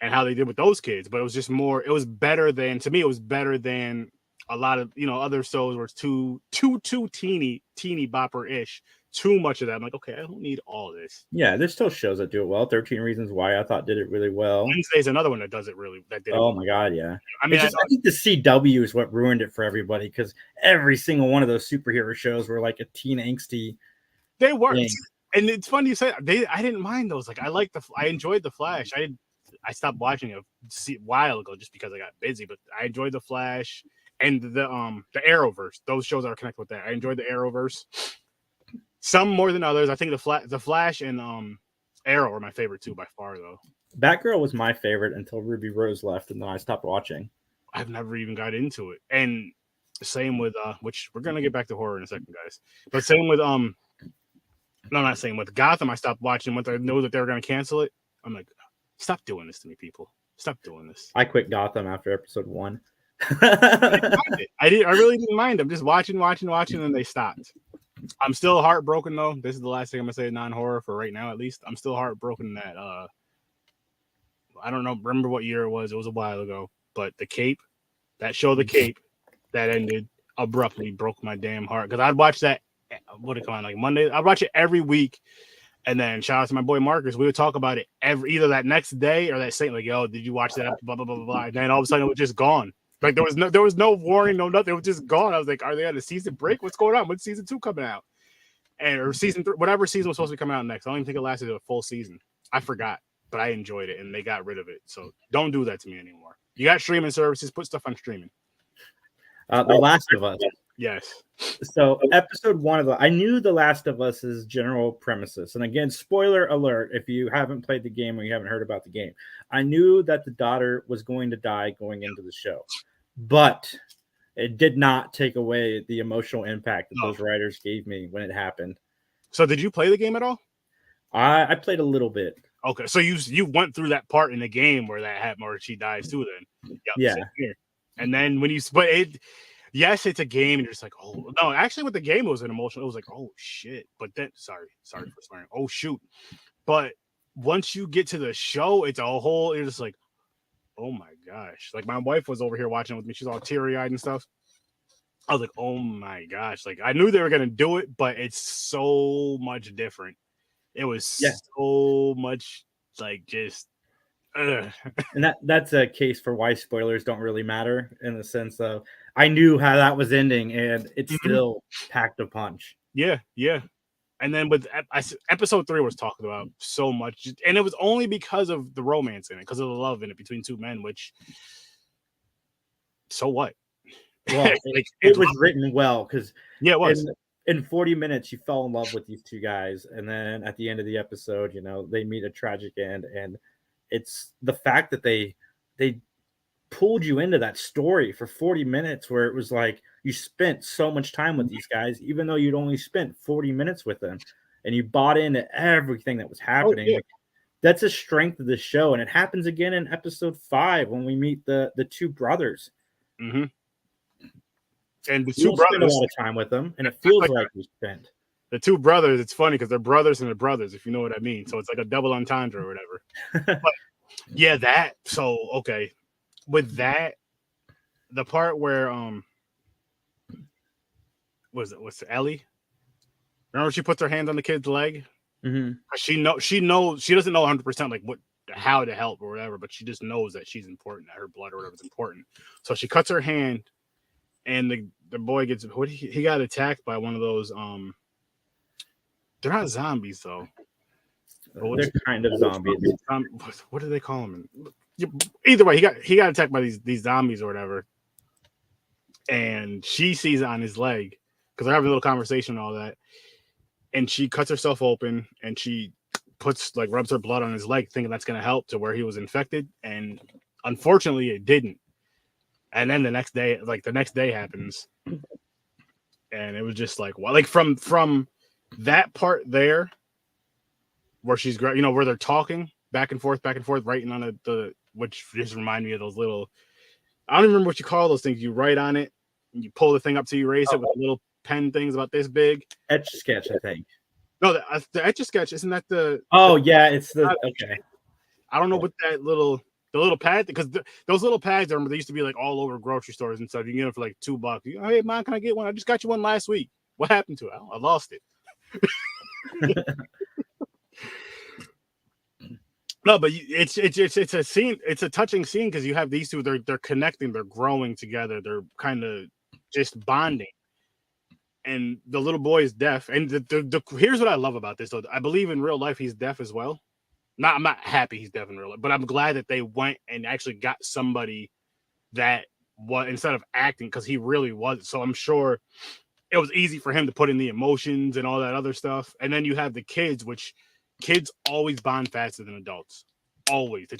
and how they did with those kids. But it was just more, it was better than a lot of, other shows where it's too teeny bopper-ish, too much of that. I'm like, okay, I don't need all this. Yeah, there's still shows that do it well. 13 Reasons Why I thought did it really well. Wednesday's another one that does it really. My God, yeah. I mean, I think the CW is what ruined it for everybody because every single one of those superhero shows were like a teen angsty. They were. And it's funny you say I didn't mind those. Like I enjoyed The Flash. I stopped watching it a while ago just because I got busy. But I enjoyed The Flash and the Arrowverse. Those shows are connected with that. I enjoyed the Arrowverse. Some more than others. I think the Flash and Arrow are my favorite too by far though. Batgirl was my favorite until Ruby Rose left, and then I stopped watching. I've never even got into it. And same with which we're gonna get back to horror in a second, guys. But same with No, I'm not saying with Gotham. I stopped watching once I know that they were going to cancel it. I'm like, Stop doing this to me, people. Stop doing this. I quit Gotham after episode 1. I really didn't mind. I'm just watching, and they stopped. I'm still heartbroken though. This is the last thing I'm gonna say non-horror for right now, at least. I'm still heartbroken that I don't know, remember what year it was. It was a while ago. But The Cape, that show The Cape, that ended abruptly, broke my damn heart. Because I'd watch that, what it come on, like Monday? I'd watch it every week. And then shout out to my boy Marcus. We would talk about it either that next day or that same, like, yo, did you watch that? Blah blah blah blah blah. And then all of a sudden it was just gone. Like there was no warning, no nothing. It was just gone. I was like, are they on a season break? What's going on? When's season 2 coming out? Or season 3, whatever season was supposed to be coming out next. I don't even think it lasted a full season. I forgot, but I enjoyed it, and they got rid of it. So don't do that to me anymore. You got streaming services, put stuff on streaming. The Last of Us. Yes. So episode 1 I knew The Last of Us's general premises. And again, spoiler alert, if you haven't played the game or you haven't heard about the game, I knew that the daughter was going to die going into the show, but it did not take away the emotional impact that those writers gave me when it happened. So did you play the game at all? I played a little bit. Okay. So you went through that part in the game where that happened, where she dies too then. Yep, yeah. And then when but it, yes, it's a game, and you're just like, oh no. Actually, with the game, it was an emotional. It was like, oh shit. But then, sorry for swearing. Oh shoot. But once you get to the show, it's a whole. You're just like, oh my gosh. Like my wife was over here watching with me. She's all teary eyed and stuff. I was like, oh my gosh. Like I knew they were gonna do it, but it's so much different. It was so much like just. And that's a case for why spoilers don't really matter, in the sense of I knew how that was ending and it still packed a punch. Yeah. And then with episode 3 was talked about so much, and it was only because of the romance in it, because of the love in it between two men, which so what? Well, like, it was written well, because it was. In 40 minutes you fell in love with these two guys, and then at the end of the episode, they meet a tragic end, and it's the fact that they pulled you into that story for 40 minutes, where it was like you spent so much time with these guys, even though you'd only spent 40 minutes with them, and you bought into everything that was happening. Like, that's a strength of the show, and it happens again in episode 5 when we meet the two brothers. Mm-hmm. And the two brothers spend a lot of time with them, and it feels like we spent. The two brothers, it's funny because they're brothers and they're brothers, if you know what I mean. So it's like a double entendre or whatever. But yeah, that. So okay, with that, the part where what's Ellie? Remember she puts her hand on the kid's leg? Mm-hmm. She knows she doesn't know 100% like how to help or whatever, but she just knows that she's important, that her blood or whatever is important. So she cuts her hand, and the boy gets he got attacked by one of those they're not zombies though. They're kind of zombies. What do they call them? Either way, he got attacked by these zombies or whatever. And she sees it on his leg because they're having a little conversation and all that. And she cuts herself open and she rubs her blood on his leg, thinking that's gonna help to where he was infected. And unfortunately, it didn't. And then the next day happens, and it was just like, well, like from that part there, where she's where they're talking back and forth, writing on the which just remind me of those little, I don't even remember what you call those things. You write on it, and you pull the thing up to erase it with little pen things about this big. Etch sketch, I think. No, the etch a sketch, isn't that the? Oh yeah, it's the okay. I don't know what that little. The little pad, because those little pads they used to be like all over grocery stores and stuff. You can get them for like $2. Hey, Mom, can I get one? I just got you one last week. What happened to it? I lost it. No, but it's a scene. It's a touching scene because you have these two. They're connecting. They're growing together. They're kind of just bonding. And the little boy is deaf. And here's what I love about this. Though I believe in real life he's deaf as well. I'm not happy he's deaf in real life, but I'm glad that they went and actually got somebody that was, instead of acting, because he really was. So I'm sure it was easy for him to put in the emotions and all that other stuff. And then you have the kids, which kids always bond faster than adults. Always. They're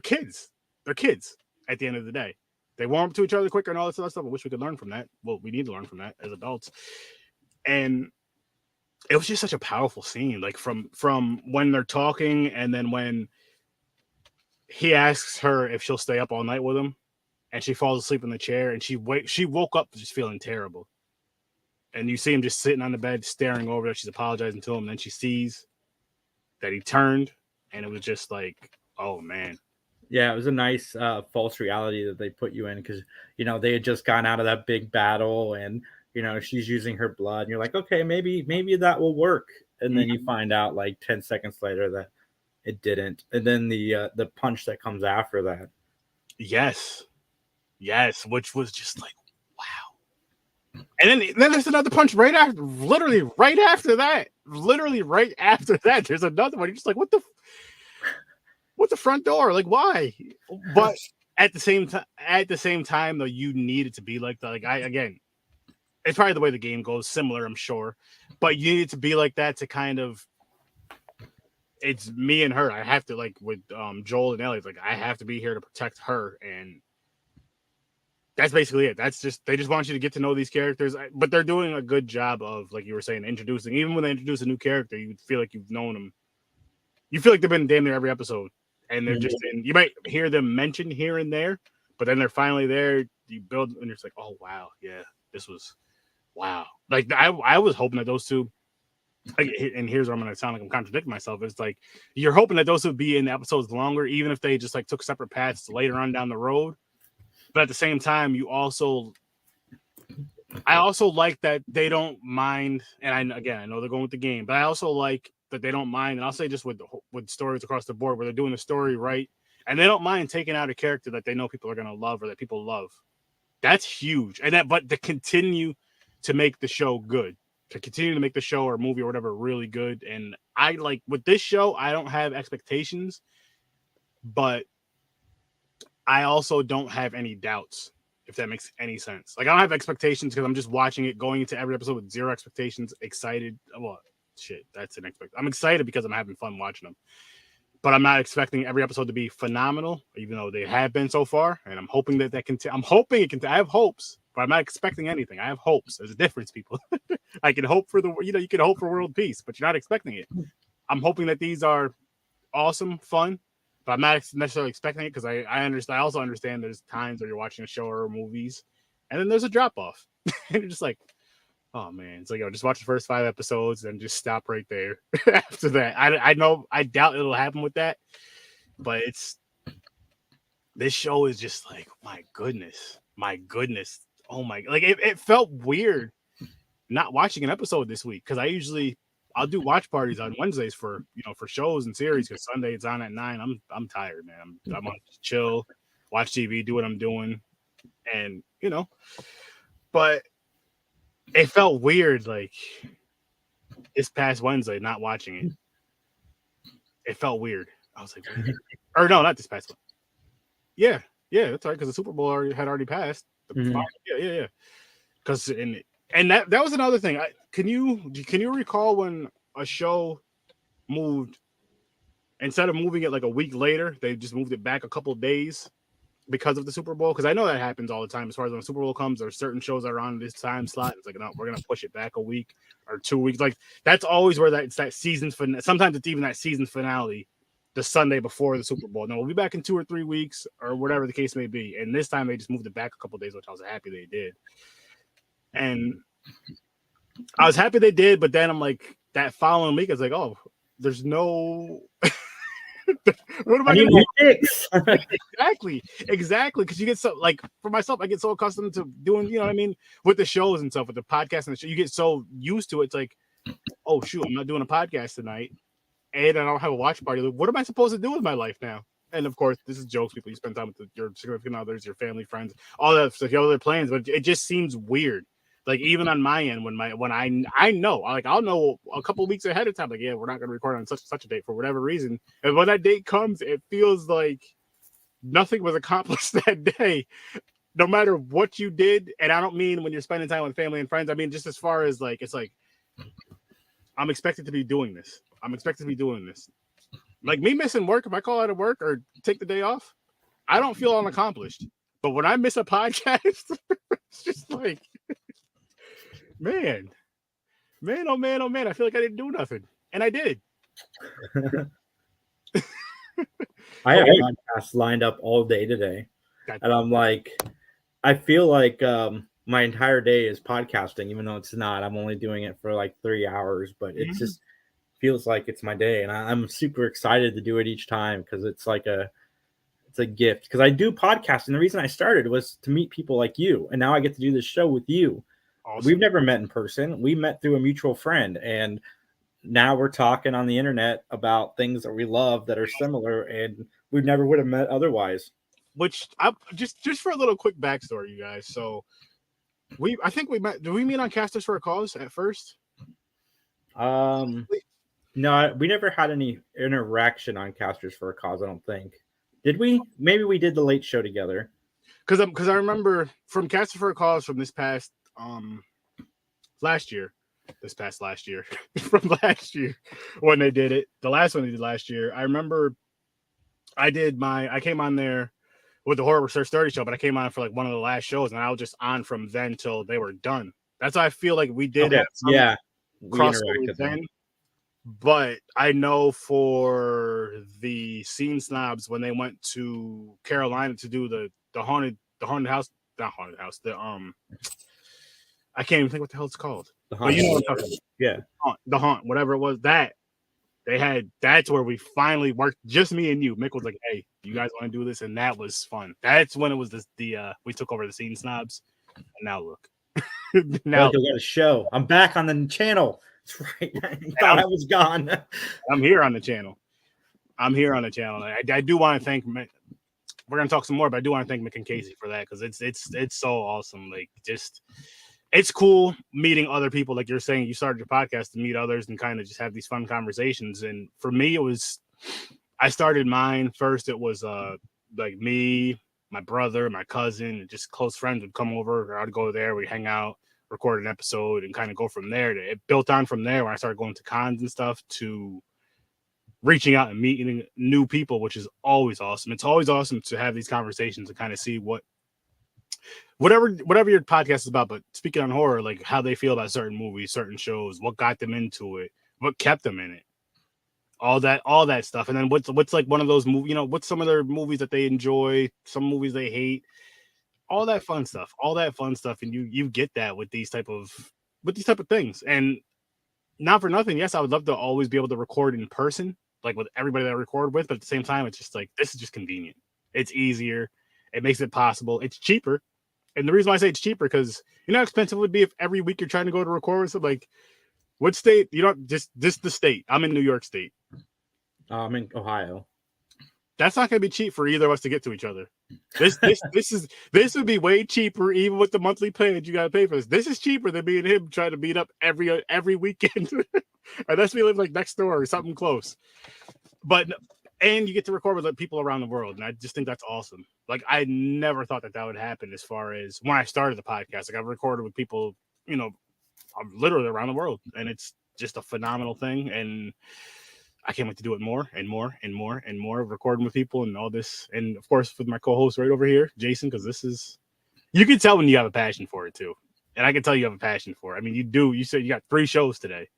kids. They're kids at the end of the day. They warm up to each other quicker and all this other stuff. I wish we could learn from that. Well, we need to learn from that as adults. And it was just such a powerful scene. Like from when they're talking, and then when he asks her if she'll stay up all night with him, and she falls asleep in the chair, and she woke up just feeling terrible. And you see him just sitting on the bed, staring over her. She's apologizing to him, and then she sees that he turned, and it was just like, oh man. Yeah, it was a nice false reality that they put you in, because they had just gone out of that big battle, and she's using her blood, and you're like, okay, maybe that will work, and then you find out like 10 seconds later that it didn't, and then the punch that comes after that. Yes, which was just like, wow. And then there's another punch right after, literally right after that. There's another one. You're just like, what the front door? Like, why? But at the same time, though, you need it to be like that. Like, again, it's probably the way the game goes, similar, I'm sure, but you need it to be like that to kind of. It's me and her. I have to, like with Joel and Ellie. Like, I have to be here to protect her, and that's basically it. That's just, they just want you to get to know these characters, but they're doing a good job of, like you were saying, introducing. Even when they introduce a new character, you feel like you've known them. You feel like they've been damn near every episode, and they're just in. You might hear them mentioned here and there, but then they're finally there. You build, and you're just like, oh wow, yeah, this was wow. Like I was hoping that those two. And here's where I'm going to sound like I'm contradicting myself. It's like you're hoping that those would be in episodes longer, even if they just like took separate paths later on down the road. But at the same time, I also like that they don't mind. And I know they're going with the game, but I also like that they don't mind. And I'll say just with stories across the board where they're doing the story right, and they don't mind taking out a character that they know people are going to love or that people love. That's huge. But to continue to make the show good. To continue to make the show or movie or whatever really good. And I like with this show, I don't have expectations, but I also don't have any doubts, if that makes any sense. Like, I don't have expectations because I'm just watching it, going into every episode with zero expectations, excited. Well, shit, that's an expect. I'm excited because I'm having fun watching them, but I'm not expecting every episode to be phenomenal, even though they have been so far. And I'm hoping that can. I'm hoping it can. I have hopes. But I'm not expecting anything. I have hopes. There's a difference, people. I can hope for you can hope for world peace, but you're not expecting it. I'm hoping that these are awesome, fun, but I'm not necessarily expecting it because I understand. I also understand there's times where you're watching a show or movies, and then there's a drop off, and you're just like, oh man, it's like, just watch the first 5 episodes and just stop right there. After that, I know I doubt it'll happen with that, but this show is just like, my goodness. Oh my, like it felt weird not watching an episode this week because I'll do watch parties on Wednesdays for shows and series because Sunday it's on at 9. I'm tired, man. I'm on chill, watch TV, do what I'm doing, and but it felt weird like this past Wednesday not watching it. It felt weird. I was like, or no, not this past one. Yeah, that's right because the Super Bowl had already passed. Yeah. Because and that was another thing. Can you recall when a show moved, instead of moving it like a week later, they just moved it back a couple of days because of the Super Bowl? Because I know that happens all the time. As far as when the Super Bowl comes, there's certain shows that are on this time slot. It's like, no, we're gonna push it back a week or 2 weeks. Like that's always where it's that season's finale. Sometimes it's even that season finale. The Sunday before the Super Bowl. No, we'll be back in 2 or 3 weeks or whatever the case may be. And this time they just moved it back a couple of days, which I was happy they did. And I was happy they did, but then I'm like, that following week, I was like, oh, there's no. What am I going to do? Exactly. Because you get so, like, for myself, I get so accustomed to doing, you know what I mean, with the shows and stuff, with the podcast and the show. You get so used to it. It's like, oh, shoot, I'm not doing a podcast tonight. And I don't have a watch party. What am I supposed to do with my life now? And of course, this is jokes. People, you spend time with your significant others, your family, friends, all that stuff. You have other plans, but it just seems weird. Like even on my end, when I know, like I'll know a couple of weeks ahead of time. Like, yeah, we're not going to record on such a date for whatever reason. And when that date comes, it feels like nothing was accomplished that day, no matter what you did. And I don't mean when you're spending time with family and friends. I mean just as far as like it's like I'm expected to be doing this. Like me missing work, if I call out of work or take the day off, I don't feel unaccomplished. But when I miss a podcast, it's just like, man, Man, oh man, oh man! I feel like I didn't do nothing, and I did. I have podcasts lined up all day today, and I'm like, I feel like my entire day is podcasting, even though it's not. I'm only doing it for like 3 hours, but it just feels like it's my day, and I'm super excited to do it each time because it's like it's a gift. Because I do podcasting. The reason I started was to meet people like you, and now I get to do this show with you. Awesome. We've never met in person. We met through a mutual friend, and now we're talking on the internet about things that we love that are similar, and we never would have met otherwise. Which I just for a little quick backstory, you guys. So I think we met. Did we meet on Casters for a Cause at first? No, we never had any interaction on Casters for a Cause. I don't think. Did we? Maybe we did the late show together. Because I remember from Casters for a Cause from this past last year from last year when they did it, the last one they did last year. I remember I came on there with the Horror Research 30 show, but I came on for like one of the last shows, and I was just on from then till they were done. That's how I feel like we did it. Yeah, crossover then. But I know for the Scene Snobs when they went to Carolina to do the haunted house, not haunted house, I can't even think what the hell it's called. But you know what I'm talking about. Yeah. The haunt, whatever it was, that's where we finally worked, just me and you. Mick was like, hey, you guys want to do this? And that was fun. That's when it was we took over the Scene Snobs. And now look. Now you got a show. I'm back on the channel. That's right. I thought I was gone. I'm here on the channel. I do want to thank Mick. We're gonna talk some more, but I do want to thank Mick and Casey for that, because it's so awesome. Like, just it's cool meeting other people. Like you're saying, you started your podcast to meet others and kind of just have these fun conversations. And for me, I started mine first. It was like me, my brother, my cousin, and just close friends would come over, or I'd go there, we'd hang out, record an episode, and kind of go from there. It built on from there when I started going to cons and stuff, to reaching out and meeting new people, which is always awesome. It's always awesome to have these conversations and kind of see whatever your podcast is about, but speaking on horror, like how they feel about certain movies, certain shows, what got them into it, what kept them in it, all that stuff. And then what's like one of those movies, what's some of their movies that they enjoy, some movies they hate, all that fun stuff. And you get that with these type of things. And not for nothing, yes, I would love to always be able to record in person, like with everybody that I record with, but at the same time, it's just like, this is just convenient. It's easier. It makes it possible. It's cheaper. And the reason why I say it's cheaper, because you know how expensive it would be if every week you're trying to go to record with something. Like, what state? Just the state. I'm in New York State. I'm in Ohio. That's not going to be cheap for either of us to get to each other. This would be way cheaper, even with the monthly payment you got to pay for this. This is cheaper than me and him trying to meet up every weekend, unless we live like next door or something close. And you get to record with people around the world, and I just think that's awesome. Like, I never thought that would happen as far as when I started the podcast. Like, I've recorded with people, literally around the world, and it's just a phenomenal thing. And I can't wait to do it more and more and more and more, recording with people and all this. And of course, with my co-host right over here, Jason, because you can tell when you have a passion for it too. And I can tell you have a passion for it. I mean, you do. You said you got 3 shows today.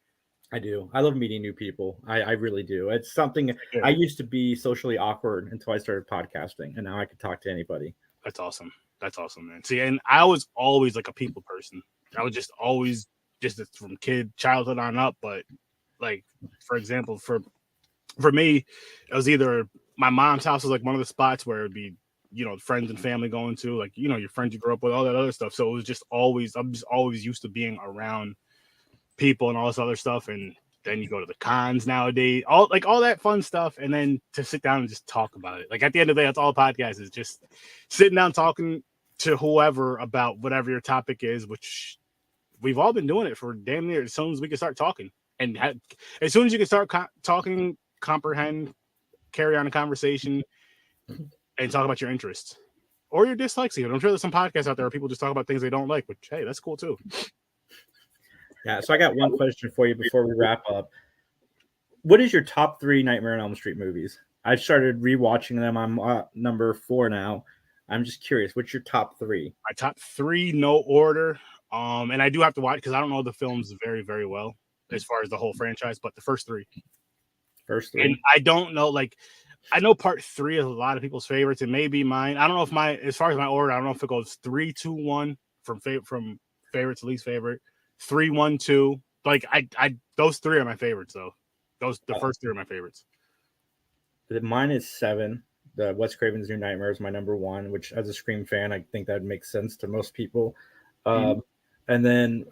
I do. I love meeting new people. I really do. It's something I used to be socially awkward until I started podcasting, and now I can talk to anybody. That's awesome. That's awesome, man. See, and I was always like a people person. I was just always from childhood on up. But like, for example, for me, it was either my mom's house was like one of the spots where it'd be, friends and family going to, like, your friends you grew up with, all that other stuff. So it was just I'm just always used to being around people and all this other stuff. And then you go to the cons nowadays, all that fun stuff, and then to sit down and just talk about it. Like, at the end of the day, that's all a podcast is, just sitting down talking to whoever about whatever your topic is, which we've all been doing it for damn near as soon as we can start talking. And as soon as you can start talking, comprehend, carry on a conversation, and talk about your interests or your dislikes. I'm sure there's some podcasts out there where people just talk about things they don't like, which, hey, that's cool too. Yeah, so I got one question for you before we wrap up. What is your top 3 Nightmare on Elm Street movies? I've started rewatching them. I'm number 4 now. I'm just curious, what's your top 3? My top 3, no order. And I do have to watch because I don't know the films very, very well as far as the whole franchise, but the first three. And I don't know, like, I know part 3 is a lot of people's favorites. It may be mine. I don't know if as far as my order, I don't know if it goes 3, 2, 1 from favorite to least favorite, 3, 1, 2. Like I those 3 are my favorites though. The first 3 are my favorites. Mine is 7. The Wes Craven's New Nightmare is my number 1, which as a Scream fan, I think that would make sense to most people. And then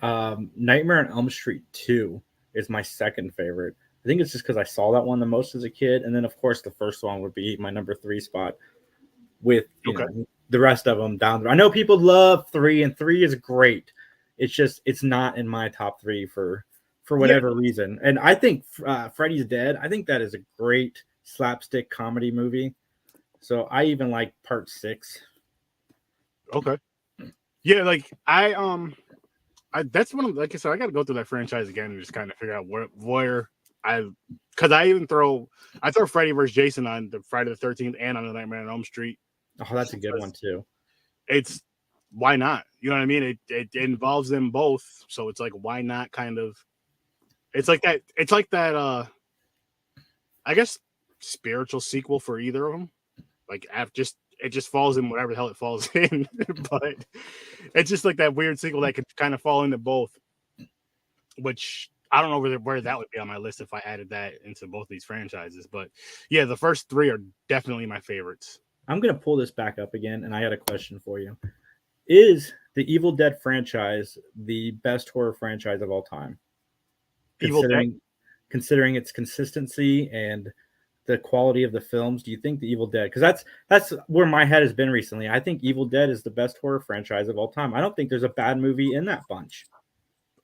Nightmare on Elm Street 2 is my second favorite. I think it's just because I saw that one the most as a kid. And then, of course, the first one would be my number 3 spot with you know, the rest of them down there. I know people love 3, and 3 is great. It's just it's not in my top 3 for whatever reason. And I think Freddy's Dead, I think that is a great slapstick comedy movie. So I even like part 6. Okay. Yeah, like I that's one of, like I said, I got to go through that franchise again and just kind of figure out where because I throw Freddy vs. Jason on the Friday the 13th and on the Nightmare on Elm Street. Oh, that's a good one too. It's why not? You know what I mean? It involves them both, so it's like why not? Kind of. It's like that. It's like that. I guess spiritual sequel for either of them. Like it just falls in whatever the hell it falls in, but it's just like that weird sequel that could kind of fall into both, which. I don't know where that would be on my list if I added that into both these franchises. But yeah, the first 3 are definitely my favorites. I'm going to pull this back up again, and I got a question for you. Is the Evil Dead franchise the best horror franchise of all time? Considering its consistency and the quality of the films, do you think the Evil Dead, because that's where my head has been recently. I think Evil Dead is the best horror franchise of all time. I don't think there's a bad movie in that bunch.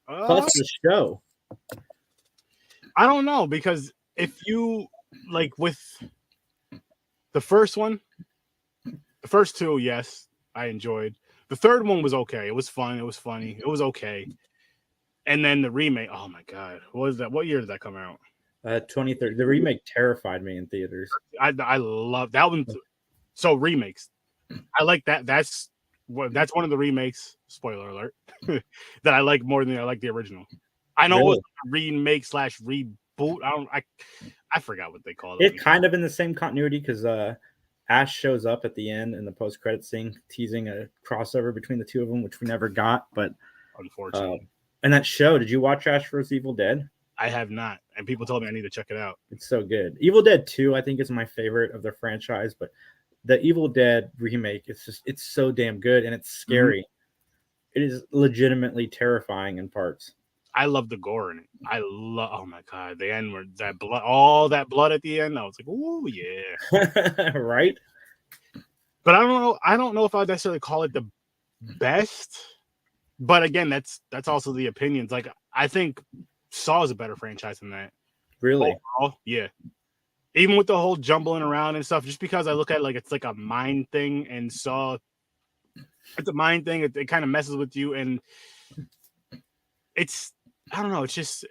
Plus the show. I don't know, because if you like with the first one, the first 2, yes, I enjoyed. The third one was okay. It was fun. It was funny. It was okay. And then the remake. Oh my god, what was that? What year did that come out? 2030. The remake terrified me in theaters. I love that one. So remakes, I like that. That's one of the remakes. Spoiler alert. That I like more than I like the original. I know really? It was a remake / reboot. I forgot what they called it. It's kind of in the same continuity because Ash shows up at the end in the post-credit scene, teasing a crossover between the two of them, which we never got. But unfortunately, and that show, did you watch Ash vs. Evil Dead? I have not, and people told me I need to check it out. It's so good. Evil Dead 2, I think, is my favorite of the franchise, but the Evil Dead remake, it's so damn good, and it's scary. Mm-hmm. It is legitimately terrifying in parts. I love the gore in it. Oh my god, the end where that blood, all that blood at the end. I was like, oh yeah, right. But I don't know if I'd necessarily call it the best. But again, that's also the opinions. Like I think Saw is a better franchise than that. Really? Overall, yeah. Even with the whole jumbling around and stuff, just because I look at it like it's like a mind thing, and Saw, it's a mind thing. It kind of messes with you, and it's. I don't know. It's just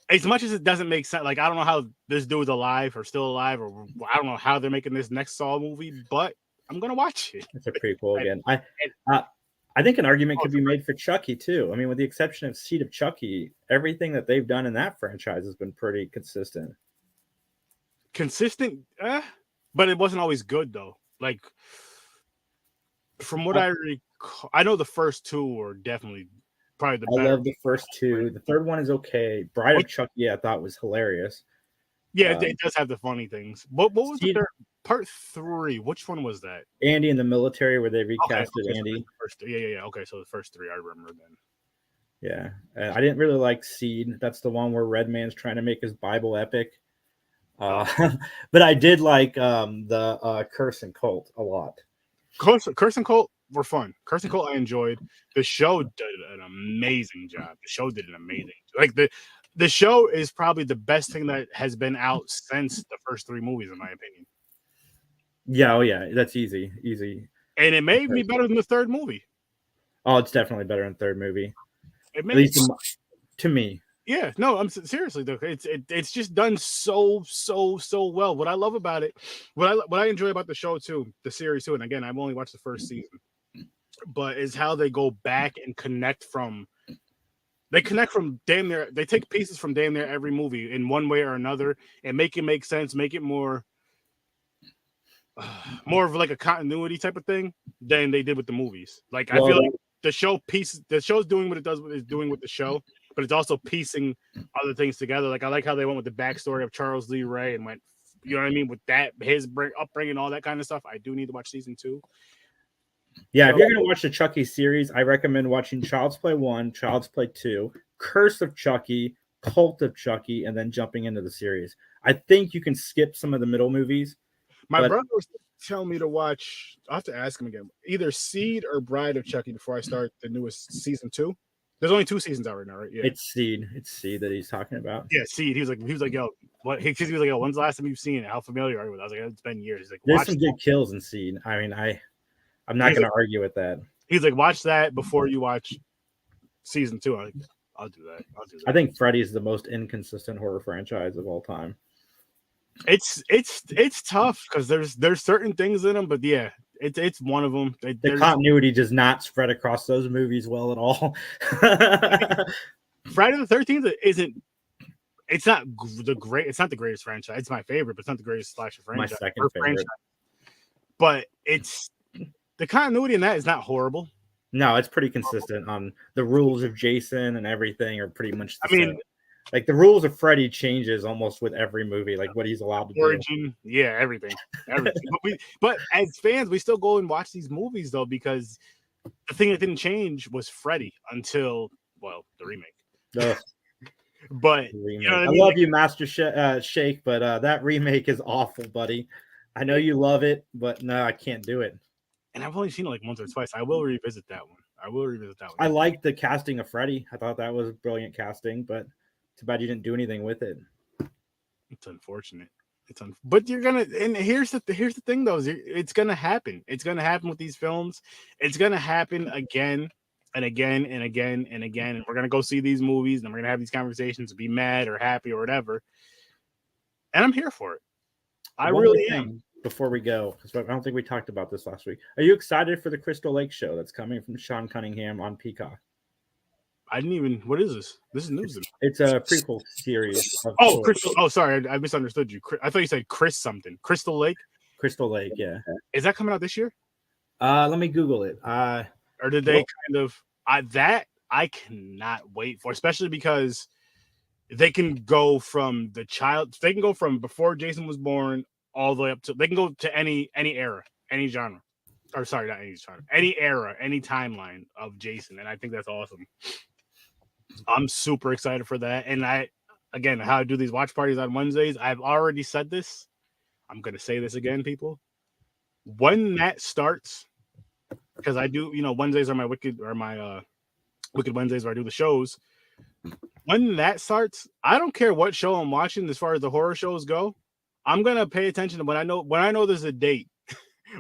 as much as it doesn't make sense. Like I don't know how this dude's alive or still alive, or I don't know how they're making this next Saw movie, but I'm gonna watch it. It's a prequel again. I think an argument could be made for Chucky too. I mean, with the exception of Seed of Chucky, everything that they've done in that franchise has been pretty consistent. But it wasn't always good though. Like from what I recall, I know the first 2 were definitely. Probably the better. I love the first 2. The third one is okay. Bride of Chucky, I thought was hilarious. Yeah, it does have the funny things. What was the third? Part 3? Which one was that? Andy in the military, where they recasted Andy. Yeah. Okay, so the first 3 I remember then. Yeah, I didn't really like Seed. That's the one where Redman's trying to make his Bible epic. But I did like the Curse and Cult a lot. Curse and Cult were fun. Curse and Cult I enjoyed. The show did an amazing job. Like the show is probably the best thing that has been out since the first 3 movies, in my opinion. Yeah, oh yeah, that's easy. And it made me better than the third movie. Oh, it's definitely better than the third movie. At least to me. Yeah, no, I'm seriously though. It's just done so well. What I love about it, what I enjoy about the show too, the series too, and again, I've only watched the first season, but is how they go back and connect from damn near, they take pieces from damn near every movie in one way or another and make it make sense, make it more of like a continuity type of thing than they did with the movies. Like, I feel like the show's doing what it's doing with the show, but it's also piecing other things together. Like, I like how they went with the backstory of Charles Lee Ray and went, you know what I mean, with that, his upbringing, all that kind of stuff. I do need to watch season 2. Yeah, if you're going to watch the Chucky series, I recommend watching Child's Play 1, Child's Play 2, Curse of Chucky, Cult of Chucky, and then jumping into the series. I think you can skip some of the middle movies. My brother was telling me to watch, I'll have to ask him again, either Seed or Bride of Chucky before I start the newest season 2. There's only 2 seasons out right now, right? Yeah. It's Seed that he's talking about. Yeah, Seed. He was like, yo, what? He was like, yo, when's the last time you've seen it? How familiar are you with it? I was like, it's been years. He's like, there's some good kills in Seed. I mean, I'm not going to argue with that. He's like, watch that before you watch season 2. I'm like, I'll do that. I think Freddy's the most inconsistent horror franchise of all time. It's tough because there's certain things in them, but yeah, it's one of them. The continuity does not spread across those movies well at all. Friday the 13th isn't. It's not the greatest franchise. It's my favorite, but it's not the greatest slasher franchise. My second favorite. But it's the continuity in that is not horrible. No, it's pretty consistent. The rules of Jason and everything are pretty much the same. Like, the rules of Freddy changes almost with every movie, like what he's allowed to do. Yeah, everything. But as fans, we still go and watch these movies though, because the thing that didn't change was Freddy until the remake. But you know what I mean? Love you, Master Shake, but that remake is awful, buddy. I know you love it, but no, I can't do it. And I've only seen it like once or twice. I will revisit that one. I liked the casting of Freddy. I thought that was brilliant casting, but too bad you didn't do anything with it. It's unfortunate. But you're gonna. And here's the thing, though. It's gonna happen. It's gonna happen with these films. It's gonna happen again and again and again and again. And we're gonna go see these movies, and we're gonna have these conversations, be mad or happy or whatever. And I'm here for it. I really am. Before we go, because I don't think we talked about this last week. Are you excited for the Crystal Lake show that's coming from Sean Cunningham on Peacock? I didn't even. What is this? This is news. It's a prequel series. Crystal. Oh, sorry, I misunderstood you. I thought you said Chris something. Crystal Lake. Crystal Lake, yeah. Is that coming out this year? Let me Google it. Or did they kind of? That I cannot wait for, especially because they can go from They can go from before Jason was born all the way up to. They can go to any era, any genre. Or sorry, not any genre. Any era, any timeline of Jason, and I think that's awesome. I'm super excited for that. And how I do these watch parties on Wednesdays, I've already said this. I'm going to say this again, people. When that starts, because I do, Wednesdays are my Wicked Wednesdays where I do the shows. When that starts, I don't care what show I'm watching as far as the horror shows go. I'm going to pay attention to when I know there's a date.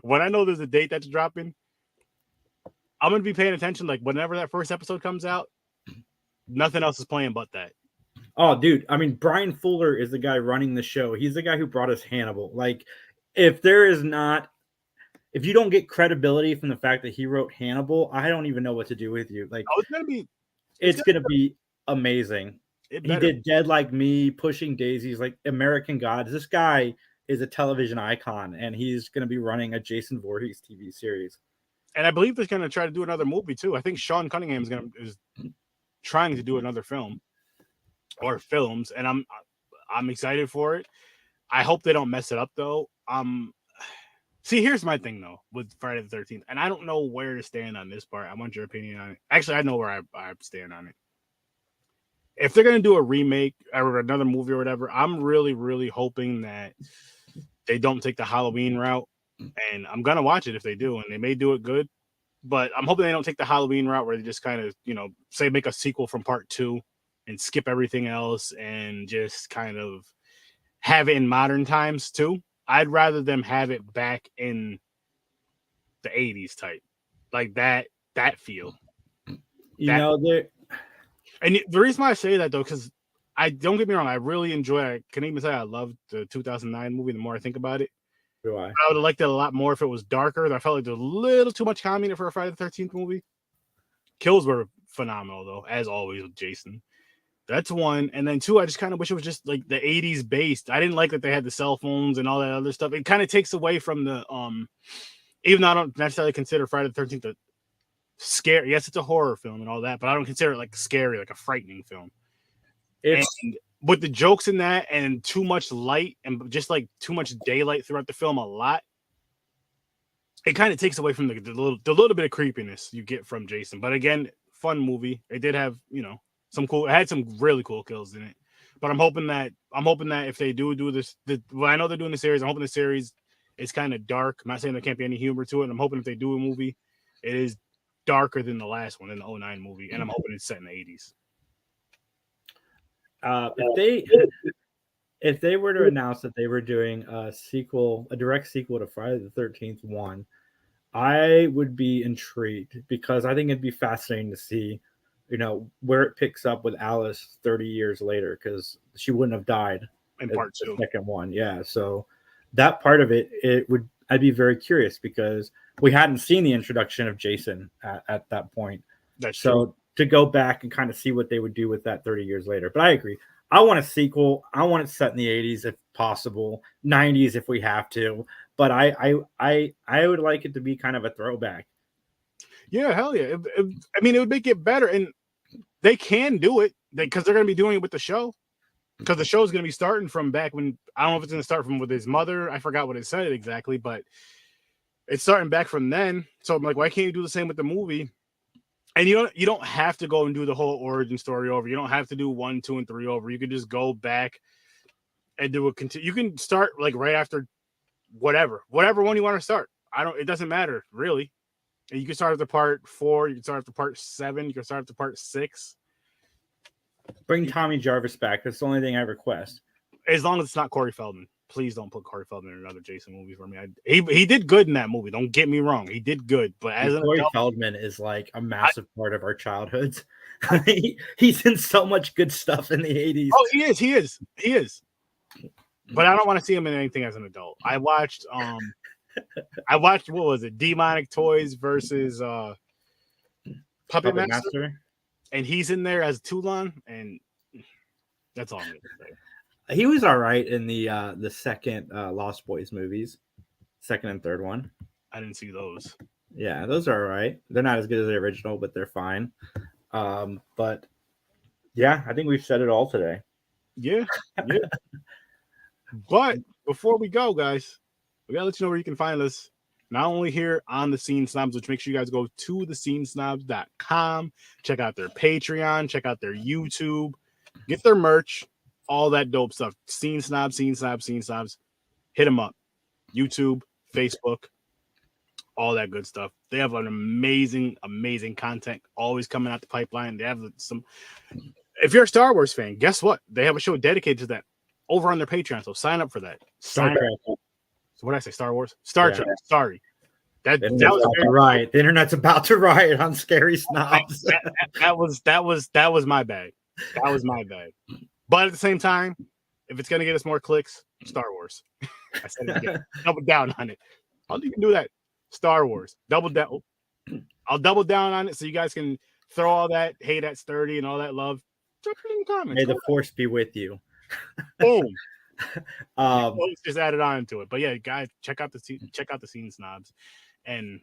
When I know there's a date that's dropping, I'm going to be paying attention. Like, whenever that first episode comes out, nothing else is playing but that. Oh, dude. I mean, Brian Fuller is the guy running the show. He's the guy who brought us Hannibal. Like, if you don't get credibility from the fact that he wrote Hannibal, I don't even know what to do with you. Like, it's going to be amazing. He did Dead Like Me, Pushing Daisies, like American Gods. This guy is a television icon, and he's going to be running a Jason Voorhees TV series. And I believe they're going to try to do another movie too. I think Sean Cunningham is trying to do another film or films, and I'm excited for it. I hope they don't mess it up though. See, here's my thing though with Friday the 13th, and I don't know where to stand on this part. I want your opinion on it. Actually, I know where I stand on it. If they're going to do a remake or another movie or whatever, I'm really, really hoping that they don't take the Halloween route. And I'm going to watch it if they do, and they may do it good. But I'm hoping they don't take the Halloween route where they just kind of, say make a sequel from part 2 and skip everything else and just kind of have it in modern times too. I'd rather them have it back in the 80s type. Like that feel. And the reason why I say that, though, because don't get me wrong, I really enjoy it. I can even say I love the 2009 movie the more I think about it. Do I? I would have liked it a lot more if it was darker. I felt like there's a little too much comedy for a Friday the 13th movie. Kills were phenomenal, though, as always with Jason. That's one. And then two, I just kind of wish it was just like the 80s based. I didn't like that they had the cell phones and all that other stuff. It kind of takes away from the even though I don't necessarily consider Friday the 13th a scary. Yes, it's a horror film and all that, but I don't consider it like scary, like a frightening film. And with the jokes in that and too much light and just like too much daylight throughout the film a lot, it kind of takes away from the little bit of creepiness you get from Jason. But again, fun movie. It did have, it had some really cool kills in it. But I'm hoping that if they do this, I know they're doing the series. I'm hoping the series is kind of dark. I'm not saying there can't be any humor to it. I'm hoping if they do a movie, it is darker than the last one, in the 2009 movie, and I'm hoping it's set in the 80s. If they were to announce that they were doing a direct sequel to Friday the 13th 1, I would be intrigued because I think it'd be fascinating to see, where it picks up with Alice 30 years later, because she wouldn't have died in part two. The second one. Yeah. So that part of it, I'd be very curious because we hadn't seen the introduction of Jason at that point. That's so true. To go back and kind of see what they would do with that 30 years later. But I agree. I want a sequel. I want it set in the 80s if possible, 90s if we have to. But I would like it to be kind of a throwback. Yeah, hell yeah. It would make it better. And they can do it because they're going to be doing it with the show. Because the show is going to be starting from back when, I don't know if it's going to start from with his mother. I forgot what it said exactly, but it's starting back from then. So I'm like, why can't you do the same with the movie? And you don't have to go and do the whole origin story over. You don't have to do 1, 2, and 3 over. You can just go back and do you can start like right after whatever one you want to start. It doesn't matter really. And you can start after part 4. You can start after part 7. You can start after part 6. Bring Tommy Jarvis back. That's the only thing I request. As long as it's not Corey Feldman. Please don't put Corey Feldman in another Jason movie for me. He did good in that movie. Don't get me wrong. He did good. But Corey Feldman is like a massive part of our childhoods. He's in so much good stuff in the 80s. Oh, he is. But I don't want to see him in anything as an adult. I watched what was it? Demonic Toys versus Puppet Master. And he's in there as Toulon, and that's all I'm going to say. He was all right in the second Lost Boys movies, second and third one. I didn't see those. Yeah, those are all right. They're not as good as the original, but they're fine. But yeah, I think we've said it all today. Yeah. But before we go, guys, we got to let you know where you can find us. Not only here on the Scene Snobs, which make sure you guys go to thescenesnobs.com, check out their Patreon, check out their YouTube, get their merch, all that dope stuff. Scene Snobs. Hit them up. YouTube, Facebook, all that good stuff. They have an amazing, amazing content always coming out the pipeline. They have some. If you're a Star Wars fan, guess what? They have a show dedicated to that over on their Patreon. So sign up for that. So what did I say? Star Wars? Star Trek. Sorry. That was right. The internet's about to riot on Scary Snobs. that was my bad. That was my bad. But at the same time, if it's gonna get us more clicks, Star Wars. I said it again. Double down on it. I'll even do that. Star Wars. Double down. I'll double down on it so you guys can throw all that hate at Sturdy and all that love. Drop it in the comments. May the force be with you. Boom. Just added on to it. But yeah, guys, check out the Scene Snobs. And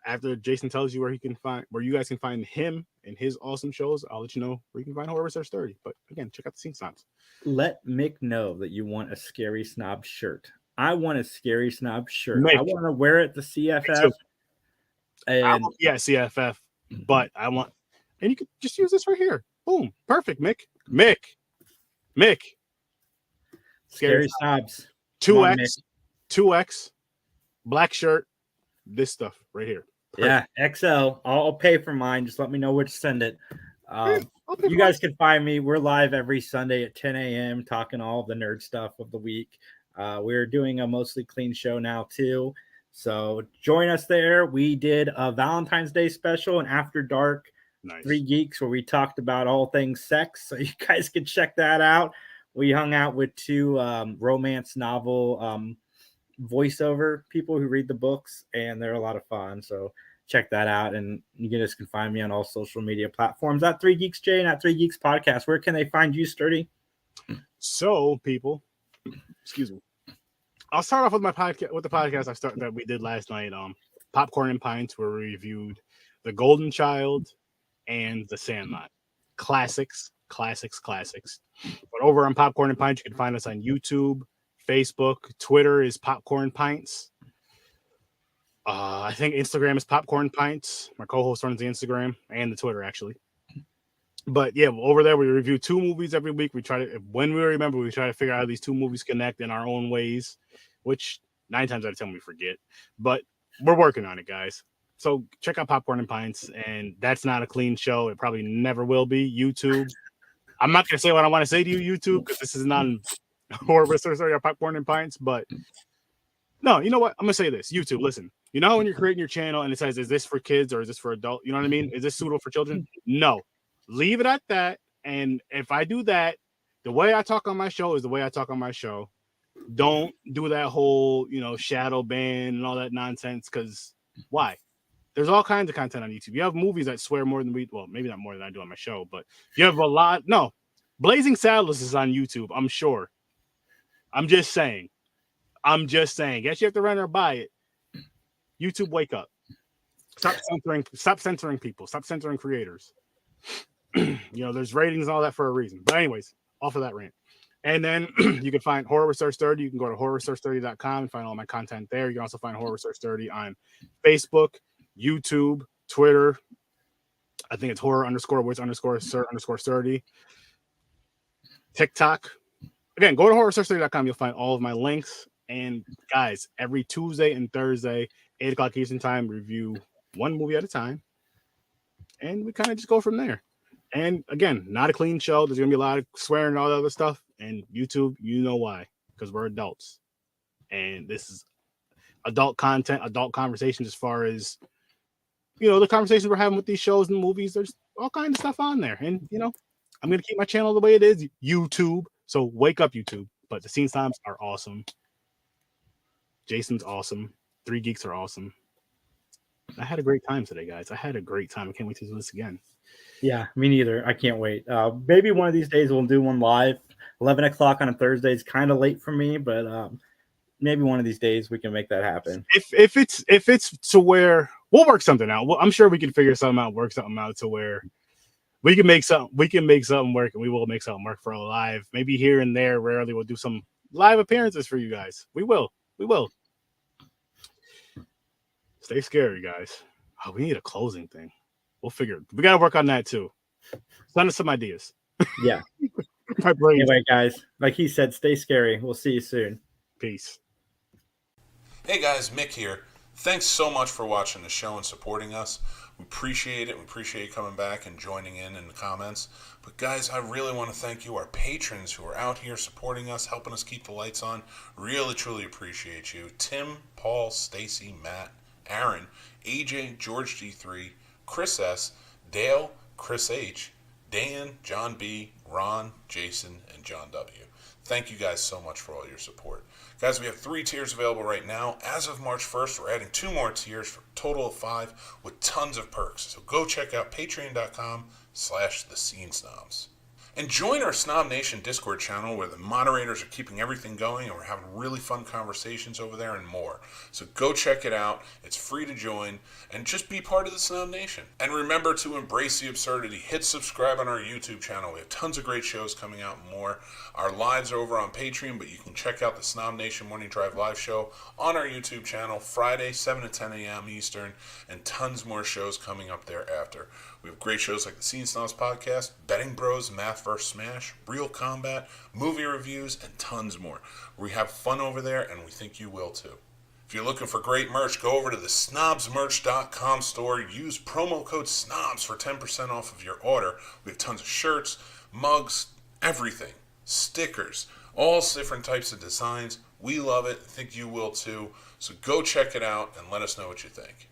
after Jason tells you where you guys can find him and his awesome shows, I'll let you know where you can find Horror Research 30. But again, check out the Scene Snobs. Let Mick know that you want a Scary Snob shirt. I want a Scary Snob shirt. Mick. I want to wear it to CFF. And CFF. But I want, and you can just use this right here. Boom. Perfect, Mick. Scary Snobs. 2X, black shirt, this stuff right here. Perfect. Yeah, XL. I'll pay for mine. Just let me know where to send it. You guys can find me. We're live every Sunday at 10 a.m. talking all the nerd stuff of the week. We're doing a mostly clean show now too. So join us there. We did a Valentine's Day special and After Dark, nice. 3 Geeks, where we talked about all things sex. So you guys can check that out. We hung out with 2 romance novel voiceover people who read the books, and they're a lot of fun. So check that out. And you guys can find me on all social media platforms at 3GeeksJ and at 3Geeks Podcast. Where can they find you, Sturdy? So, people, excuse me. I'll start off with my podcast. With the podcast that we did last night. Popcorn and Pints, where we reviewed The Golden Child and The Sandlot. Classics. But over on Popcorn and Pints, you can find us on YouTube, Facebook, Twitter is Popcorn Pints. I think Instagram is Popcorn Pints. My co-host runs the Instagram and the Twitter, actually. But yeah, over there we review 2 movies every week. We try to, when we remember, we try to figure out how these 2 movies connect in our own ways, which 9 times out of 10 we forget. But we're working on it, guys. So check out Popcorn and Pints, and that's not a clean show. It probably never will be. YouTube. I'm not gonna say what I want to say to you, YouTube, because this is not horror story or Popcorn and Pints. But no, you know what? I'm gonna say this. YouTube, listen. You know when you're creating your channel and it says, "Is this for kids or is this for adult?" You know what I mean? Is this suitable for children? No. Leave it at that. And if I do that, the way I talk on my show is the way I talk on my show. Don't do that whole, shadow ban and all that nonsense. Because why? There's all kinds of content on YouTube. You have movies that swear more than maybe not more than I do on my show, but you have a lot. No, Blazing Saddles is on YouTube, I'm sure. I'm just saying. Guess you have to rent or buy it. YouTube, wake up. Stop censoring people. Stop censoring creators. There's ratings and all that for a reason. But anyways, off of that rant. And then you can find Horror with Search 30. You can go to horrorsearch30.com and find all my content there. You can also find Horror with Search 30 on Facebook, YouTube, Twitter. I think it's horror_with_search_30. TikTok. Again, go to horrorsearch30.com. You'll find all of my links. And guys, every Tuesday and Thursday, 8 o'clock Eastern time, review 1 movie at a time. And we kind of just go from there. And again, not a clean show. There's going to be a lot of swearing and all that other stuff. And YouTube, you know why. Because we're adults. And this is adult content, adult conversations as far as, the conversations we're having with these shows and movies. There's all kinds of stuff on there. And, I'm going to keep my channel the way it is, YouTube. So wake up, YouTube. But the Scene Snobs are awesome. Jason's awesome. 3 Geeks are awesome. I had a great time today, guys. I had a great time. I can't wait to do this again. Yeah, me neither. I can't wait. Maybe one of these days we'll do one live. 11 o'clock on a Thursday is kind of late for me, but maybe one of these days we can make that happen. If it's to where we'll work something out. I'm sure we can figure something out, work something out to where we can make something work, and we will make something work for a live. Maybe here and there, rarely we'll do some live appearances for you guys. We will. Stay scary, guys. Oh, we need a closing thing. We'll figure it. We got to work on that too. Send us some ideas. Yeah. My brain. Anyway, guys, like he said, stay scary. We'll see you soon. Peace. Hey guys, Mick here. Thanks so much for watching the show and supporting us. We appreciate it. We appreciate you coming back and joining in the comments. But guys, I really want to thank you, our patrons who are out here supporting us, helping us keep the lights on. Really, truly appreciate you. Tim, Paul, Stacy, Matt, Aaron, AJ, George G3, Chris S, Dale, Chris H, Dan, John B, Ron, Jason, and John W. Thank you guys so much for all your support. Guys, we have 3 tiers available right now. As of March 1st, we're adding 2 more tiers for a total of 5 with tons of perks. So go check out patreon.com/thescenesnobs. And join our Snob Nation Discord channel where the moderators are keeping everything going and we're having really fun conversations over there and more. So go check it out. It's free to join and just be part of the Snob Nation. And remember to embrace the absurdity. Hit subscribe on our YouTube channel. We have tons of great shows coming out and more. Our lives are over on Patreon, but you can check out the Snob Nation Morning Drive live show on our YouTube channel Friday, 7 to 10 a.m. Eastern, and tons more shows coming up thereafter. We have great shows like the Scene Snobs Podcast, Betting Bros, Math vs. Smash, Real Combat, movie reviews, and tons more. We have fun over there, and we think you will too. If you're looking for great merch, go over to the snobsmerch.com store. Use promo code SNOBS for 10% off of your order. We have tons of shirts, mugs, everything, stickers, all different types of designs. We love it. I think you will too. So go check it out and let us know what you think.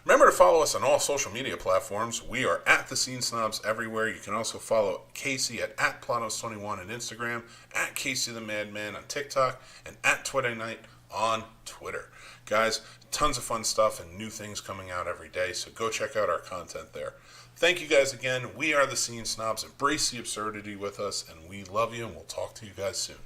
Remember to follow us on all social media platforms. We are at the Scene Snobs everywhere. You can also follow Casey at Planos21 on Instagram, at Casey the Madman on TikTok, and at Twitter Night on Twitter. Guys, tons of fun stuff and new things coming out every day, so go check out our content there. Thank you guys again. We are the Scene Snobs. Embrace the absurdity with us, and we love you, and we'll talk to you guys soon.